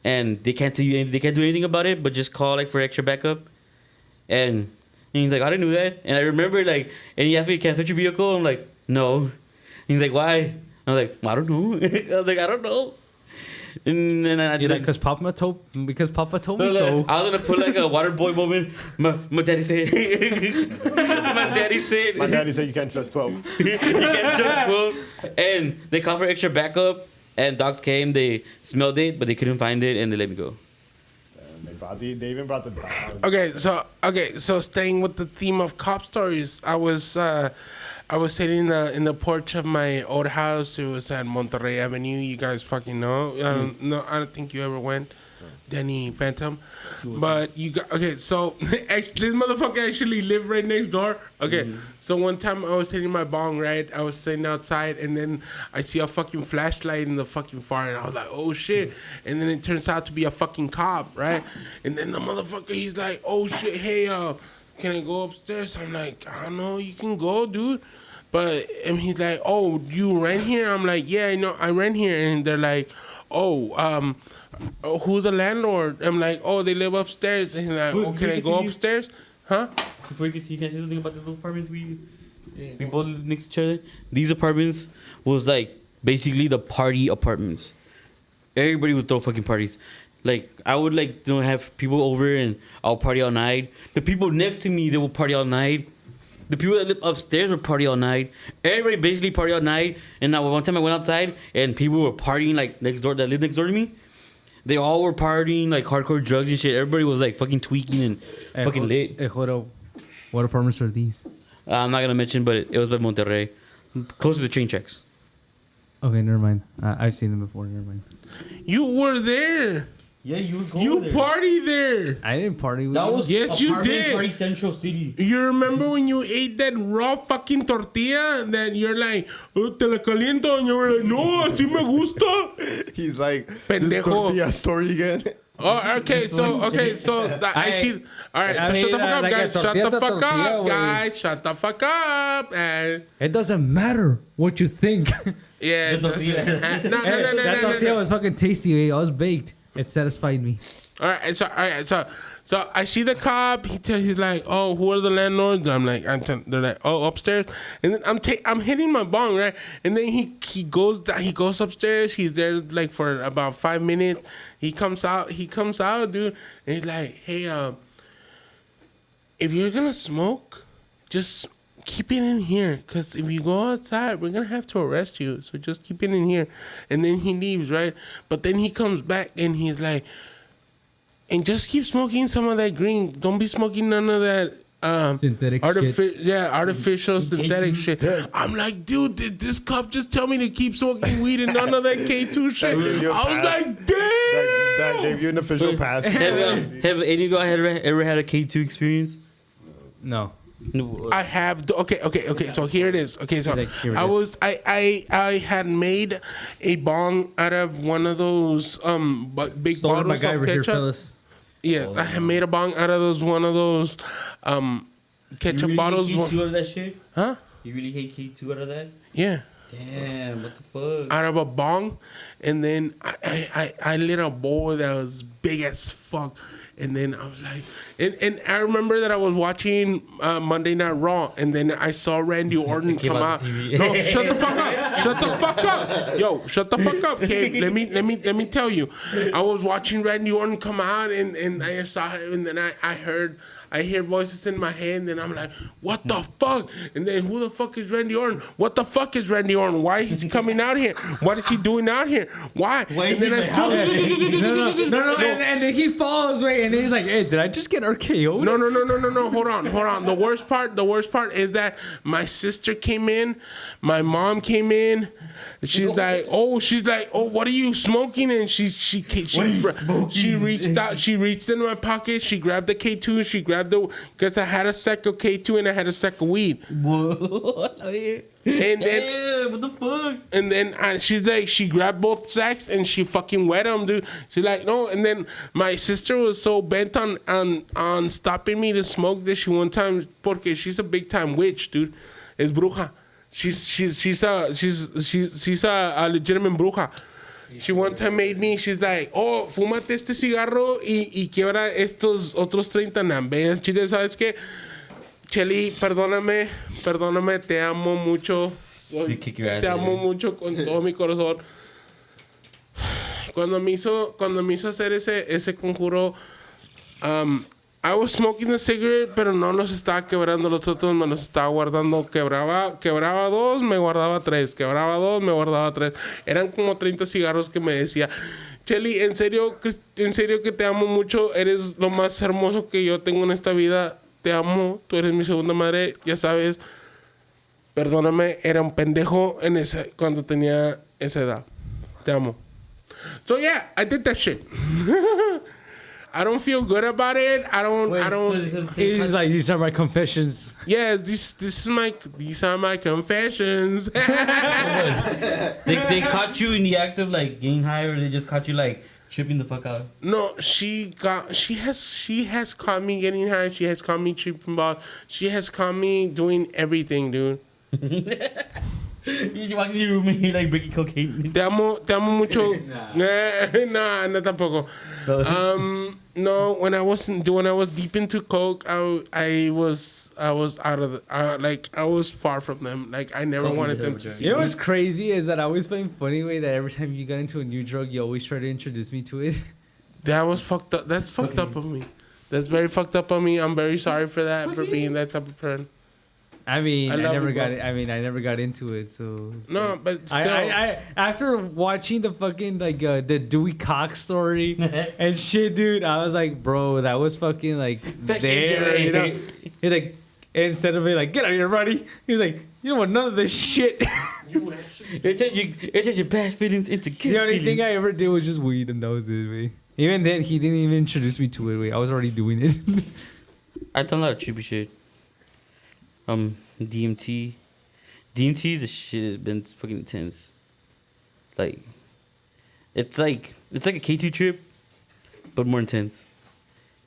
And they can't tell you anything, they can't do anything about it, but just call like for extra backup. And he's like, I didn't know that. And I remember like, and he asked me, can I search your vehicle? I'm like, no. And he's like, why? I was like, I don't know. I was like, I don't know. And then I You're did like, because Papa told me so. I was gonna put like a water boy moment. My daddy said. My daddy said. My daddy said you can't trust 12. You can't trust 12. And they called for extra backup. And dogs came. They smelled it, but they couldn't find it, and they let me go. And they even brought the dog. Okay, so staying with the theme of cop stories, I was sitting in the porch of my old house. It was at Monterrey Avenue. You guys fucking know. No, I don't think you ever went, Danny Phantom. But you got okay. So actually, this motherfucker actually lived right next door. Okay, so one time I was hitting my bong, right? I was sitting outside, and then I see a fucking flashlight in the fucking fire, and I was like, oh shit! And then it turns out to be a fucking cop, right? And then the motherfucker, he's like, oh shit, hey, can I go upstairs? I'm like, I don't know, you can go, dude. But and he's like, oh, you rent here? I'm like, yeah, I know, I rent here. And they're like, oh, who's the landlord? I'm like, oh, they live upstairs. And he's like, oh, can I go upstairs? Huh? Before you can say something about these little apartments we both live next to each other. These apartments was like basically the party apartments. Everybody would throw fucking parties. Like I would like have people over and I'll party all night. The people next to me, they will party all night. The people that live upstairs would party all night. Everybody basically party all night. And now one time I went outside and people were partying like next door, that lived next door to me. They all were partying like hardcore drugs and shit. Everybody was like fucking tweaking and fucking lit. Hey, hold up. What apartments are these? I'm not gonna mention, but it was by Monterrey, close to the train tracks. Okay, never mind. I've seen them before. Never mind. You were there. Yeah, you were going You party there. I didn't party with That you. was Yes, you apartment did. Party Central City. You remember when you ate that raw fucking tortilla that you're like, oh, te la caliento, and you were like, no, así me gusta. He's like, Pendejo. this tortilla story again. Oh, okay, so I see. All right, I so mean, shut the fuck up, like a guys. Shut tortilla's the a fuck tortilla, up, güey. guys. Shut the fuck up. And It doesn't matter what you think. yeah, The tortilla. no. That tortilla was fucking tasty. I was baked. It satisfied me. All right, so I see the cop. He's like, oh, who are the landlords? I'm like, they're like, oh, upstairs. And then I'm hitting my bong, right? And then he goes upstairs. He's there like for about 5 minutes. He comes out, dude. And he's like, hey, if you're gonna smoke, just keep it in here. Cause if you go outside, we're gonna have to arrest you. So just keep it in here. And then he leaves, right? But then he comes back and he's like, and just keep smoking some of that green. Don't be smoking none of that Synthetic shit. artificial synthetic shit. I'm like, dude, did this cop just tell me to keep smoking weed and none of that K2 shit? gave you a I was pass. like, damn. That gave you an official pass. Have any of y'all ever had a K2 experience? No. I have okay. So here it is. Okay, so Like, here it I is. was I had made a bong out of one of those big Sold to my bottles guy of over here, ketchup. fellas. Yes, I had made a bong out of one of those ketchup bottles. You really hate K2 out of that shit? Huh? You really hate K2 out of that? Yeah. Damn, what the fuck? Out of a bong, and then I lit a bowl that was big as fuck, and then I was like, and I remember that I was watching Monday Night Raw, and then I saw Randy Orton came come on out. the TV. No, shut the fuck up! Shut the fuck up! Yo, shut the fuck up, okay? Let me tell you, I was watching Randy Orton come out, and I saw him, and then I heard voices in my head, and I'm like, what the fuck? And then who the fuck is Randy Orton? What the fuck is Randy Orton? Why is he coming out here? What is he doing out here? Why? Why is And then he I like, how- No, and then he falls, right? And he's like, hey, did I just get RKO'd? No. Hold on. The worst part is that my sister came in, my mom came in. She's like, oh, what are you smoking? And she reached out, she reached in my pocket, she grabbed the K2, she grabbed because I had a sack of K2 and I had a sack of weed. What? And then Damn, what the fuck? And then she's like, she grabbed both sacks and she fucking wet them, dude. She's like, no. And then my sister was so bent on stopping me to smoke this. She one time, porque she's a big time witch, dude. Es bruja. She's a legitimate bruja. She one time made me, she's like, oh, fúmate este cigarro y quiebra estos otros 30 nambes. Chile, ¿sabes qué? Cheli, perdóname, te amo mucho. You kick your ass, Te amo dude. mucho con todo mi corazón. Cuando me hizo hacer ese conjuro, I was smoking a cigarette, pero no los estaba quebrando, los otros me los estaba guardando. Quebraba dos, me guardaba tres. Quebraba dos, me guardaba tres. Eran como 30 cigarros que me decía, Cheli, en serio que te amo mucho. Eres lo más hermoso que yo tengo en esta vida. Te amo, tú eres mi segunda madre, ya sabes. Perdóname, era un pendejo cuando tenía esa edad. Te amo. So yeah, I did that shit. I don't feel good about it. I don't. He's like, these are my confessions. Yes, these are my confessions. They caught you in the act of like getting high, or they just caught you like tripping the fuck out? No, she has caught me getting high. She has caught me tripping balls. She has caught me doing everything, dude. You walk in your room and you're like breaking cocaine. Te amo mucho. Nah, no tampoco. No, when I was deep into coke, I was out of I was far from them. Like I never Coke wanted is them everywhere. to see You know me. what's crazy is that I always find funny way that every time you got into a new drug, you always try to introduce me to it. That was fucked up. That's fucked up of me. That's very fucked up on me. I'm very sorry for that, for being that type of friend. I mean, I I, love never you, got bro. it. I mean, I never got into it. So it's No, like- but still. I after watching the fucking the Dewey Cox story and shit, dude, I was like, bro, that was fucking like there, you know. He's like, instead of being like, get out of here, buddy, he was like, you know what, none of this shit. It turns your bad feelings into good The only feelings. thing I ever did was just weed, and that was it, man. Even then, he didn't even introduce me to it. Wait, I was already doing it. I've done a lot of trippy shit. DMT. DMT's the shit has been fucking intense. Like, it's like a K2 trip, but more intense.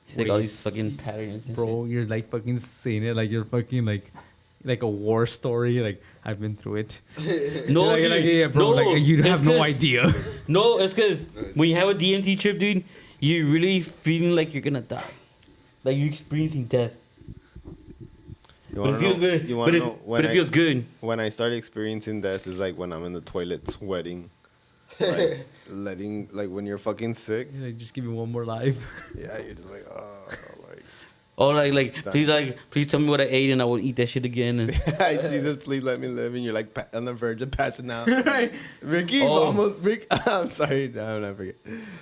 It's like all these fucking patterns. and Bro, you're like fucking saying it like you're fucking like a war story. Like, I've been through it. shit. No, like, dude, yeah, bro, no, like you it's have no 'cause- idea. No, it's because when you have a DMT trip, dude, you're really feeling like you're gonna die. Like you're experiencing death. You But wanna it feels know- good. you wanna But know when it I- feels good. When I started experiencing death is like when I'm in the toilet sweating. Like, letting, like when you're fucking sick. You're like, just give me one more life. Yeah, you're just like, oh, like. Or please tell me what I ate and I will eat that shit again. And Jesus, please let me live. And you're like on the verge of passing out. Right. Ricky, Oh. almost. Rick, I'm sorry. No, not forget.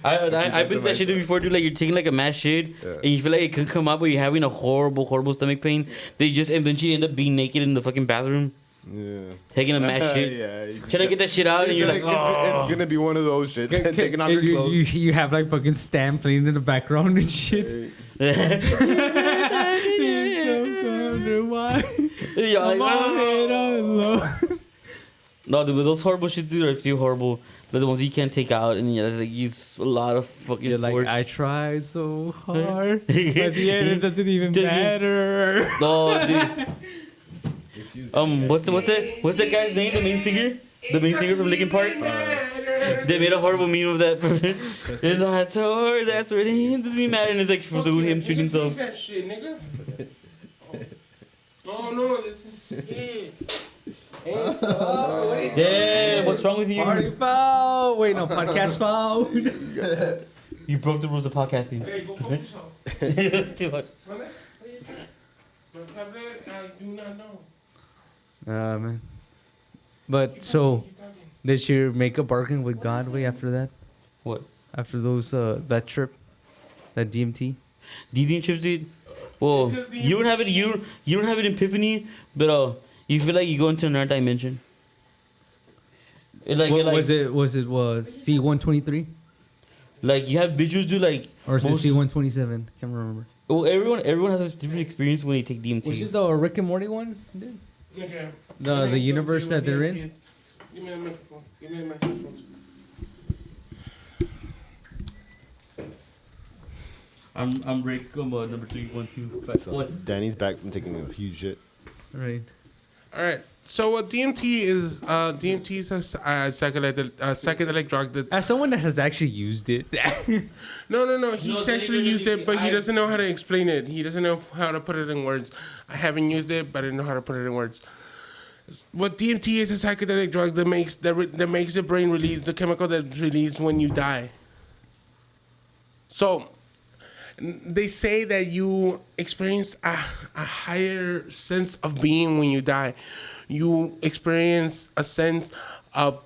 I've that's been that shit amazing. before, dude. Like you're taking like a mass shit, Yeah. and you feel like it could come out, but you're having a horrible stomach pain. They just eventually end up being naked in the fucking bathroom, Yeah. taking a mass shit, Yeah. trying to get that shit out, and you're like, it's gonna be one of those shit. Taking off your you, clothes. you have like fucking Stan playing in the background and shit. oh. Please don't come to my You're like, "Oh." no, dude, but those horrible shits, dude, are still horrible. They're the ones you can't take out, and you like use a lot of fucking You're like, force. I try so hard, but at the end it doesn't even matter. No, dude. If you- What's the guy's name? The main singer? The main singer from Linkin Park? They made a horrible meme of that. It's not so hard, that's where they doesn't even matter. And it's like for him shooting himself. That shit, nigga. Oh no, this is shit. Yeah, what's wrong with you? Party foul. Wait, no, podcast foul. You broke the rules of podcasting. Hey, go fuck yourself. It's too much. My tablet, I do not know. Man. But so, did your makeup bargain with God way after that? What? After those that trip, that DMT? DD chips, dude. Well, It's 'cause you don't have it. You don't have an epiphany, but you feel like you go into another dimension. Was it C123 like you have visuals, dude. Like or is it most- C127? Can't remember. well, everyone has a different experience when they take DMT. Which is the Rick and Morty one? Dude? Okay. The universe that they're in. Give me the microphone. Give me the microphone. I'm Rick. I'm number 312. So Danny's back from taking a huge shit. Right. All right. So what DMT is? DMT is a psychedelic drug that. As someone that has actually used it, No. He's No, actually used it, but he I- doesn't know how to explain it. He doesn't know how to put it in words. I haven't used it, but I know how to put it in words. What DMT is a psychedelic drug that makes the brain release the chemical that's released when you die. So they say that you experience a higher sense of being when you die. You experience a sense of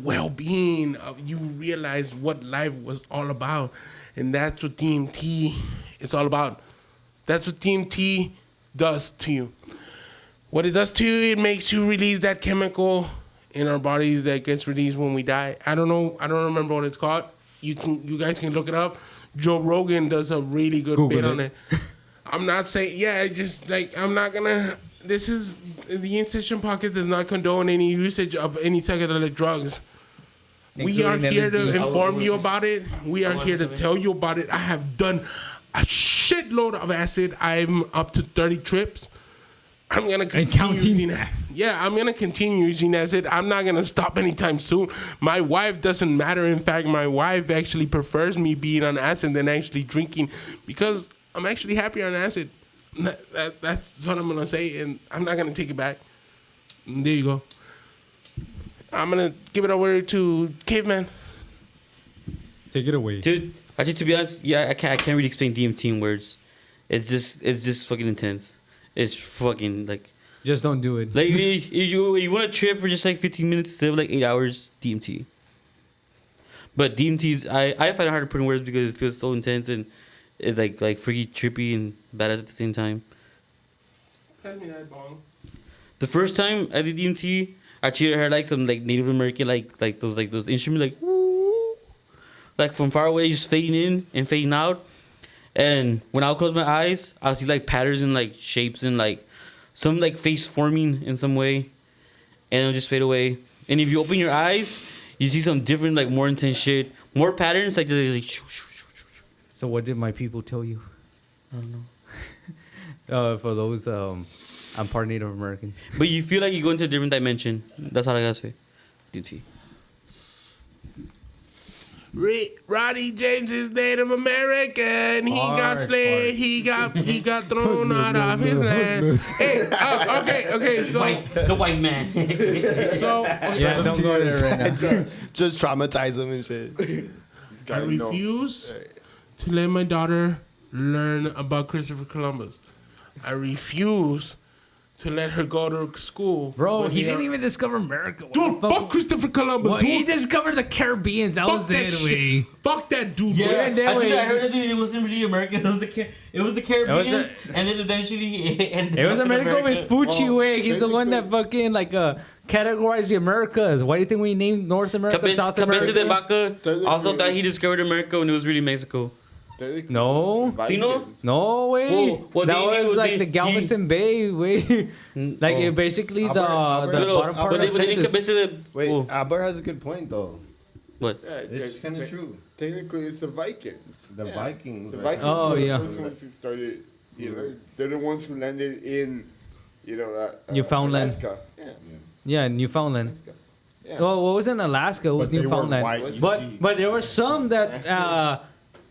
well-being. You realize what life was all about, and that's what DMT is all about. That's what DMT does to you. What it does to you, it makes you release that chemical in our bodies that gets released when we die. I don't know. I don't remember what it's called. You guys can look it up. Joe Rogan does a really good Google bit it. on it. I'm not saying, I'm not gonna. This is the Incision Pocket does not condone any usage of any psychedelic drugs. We are Including here to LSD. inform you about it. We are here to tell you about it. I have done a shitload of acid. I'm up to 30 trips. I'm gonna continue counting. using that. Yeah, I'm gonna continue using acid. I'm not gonna stop anytime soon. My wife doesn't matter. In fact, my wife actually prefers me being on acid than actually drinking because I'm actually happier on acid. That's what I'm gonna say, and I'm not gonna take it back. And there you go. I'm gonna give it over to Caveman. take it away. Dude, actually, to be honest, yeah, I can't really explain DMT in words. It's just fucking intense. It's fucking like Just don't do it. if you want to trip for just like 15 minutes instead of like 8 hours, DMT. But DMT's I find it hard to put in words because it feels so intense and it's like freaky trippy and badass at the same time. Pass me that bong. The first time I did DMT, actually I heard like some like Native American like those instruments like woo, like from far away just fading in and fading out. And when I'll close my eyes, I'll see like patterns and like shapes and like some like face forming in some way, and it'll just fade away. And if you open your eyes, you see some different like more intense shit, more patterns like shoo, shoo, shoo, shoo, shoo. So what did my people tell you? I don't know. For those, I'm part Native American. But you feel like you go into a different dimension. That's all I gotta say. DMT. Roddy James is Native American. He got Fart, slayed. He got thrown out of his land. Hey, okay. So The white man. Yeah, don't go there right now. Just traumatize them and shit. I refuse to let my daughter learn about Christopher Columbus. I refuse to let her go to school. Bro, when he they didn't are- even discover America. What Dude, the fuck Christopher Columbus, Well, dude. he discovered the Caribbeans. That Fuck was that it, shit. we. Fuck that dude. Yeah, bro. and then actually, wait, I heard that it wasn't really America. It was the Caribbeans, a- and then eventually it ended It was up in Americo Vespucci, way. He's the one that fucking categorized the Americas. Why do you think we named North America, South Cabeza de America? Vaca also thought he discovered America when it was really Mexico. Technically, No. it's the Tino? Vikings. No way. Well, that he was like he- the Galveston Bay way. Like Oh. it basically the Albert- the Pero, bottom part but they of didn't Texas. convince the. Wait, Oh, Aber has a good point though. what? Yeah, It's kind of true. Technically, it's the Vikings. The Yeah. Vikings. The right? Vikings Oh, were yeah. the first ones who started. You know, they're the ones who landed in, Newfoundland. Alaska. Yeah, Yeah, Newfoundland. Alaska. Yeah. Well, what was in Alaska? It was But they were Newfoundland. white, you But see. but there were some that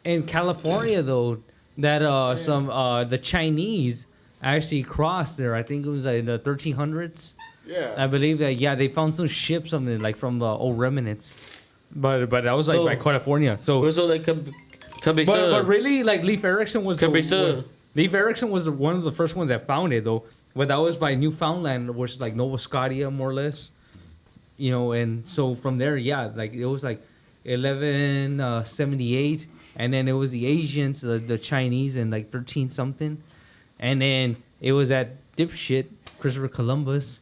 in California though that some the Chinese actually crossed there. I think it was like in the 1300s. Yeah. I believe that they found some ships something like from the old remnants. But that was like So- by California. So Also, like, but really like Leif Erikson was Cabeza. Leif Erikson was one of the first ones that found it though. But that was by Newfoundland, which is like Nova Scotia more or less. You know, and so from there, like it was like 1178, and then it was the Asians, the Chinese, and like 13 something, and then it was that dipshit Christopher Columbus,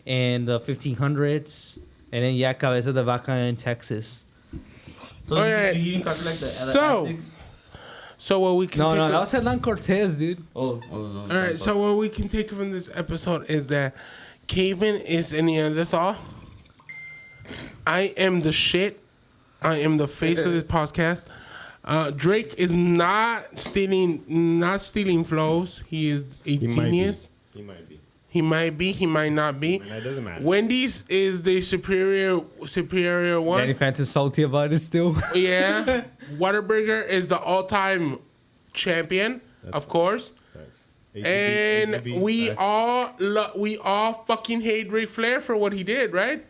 and the 1500s, and then Cabeza de Vaca in Texas. So Alright. you didn't count, like, the So- Aztecs? So what we can No, take that was Hernán Cortés, dude. Oh, no. all right. So what we can take from this episode is that Caveman is a Neanderthal. I am the shit. I am the face of this podcast. Drake is not stealing flows. He is a He might be. genius. He might be. He might be. He might not be. And that doesn't matter. Wendy's is the superior one. Danny Phantom's salty about it still. Yeah. Whataburger is the all-time champion, of course. Facts. And AGB, we facts. we all fucking hate Ric Flair for what he did, right?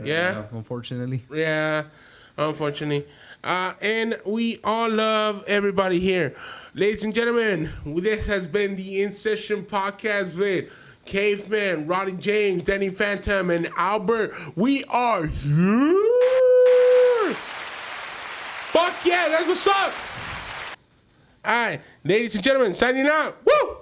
Yeah. Unfortunately. Yeah. Unfortunately. And we all love everybody here. Ladies and gentlemen, this has been the In Session podcast with Caveman, Roddy James, Danny Phantom, and Albert. We are here. Fuck yeah, that's what's up. All right, ladies and gentlemen, signing out. Woo!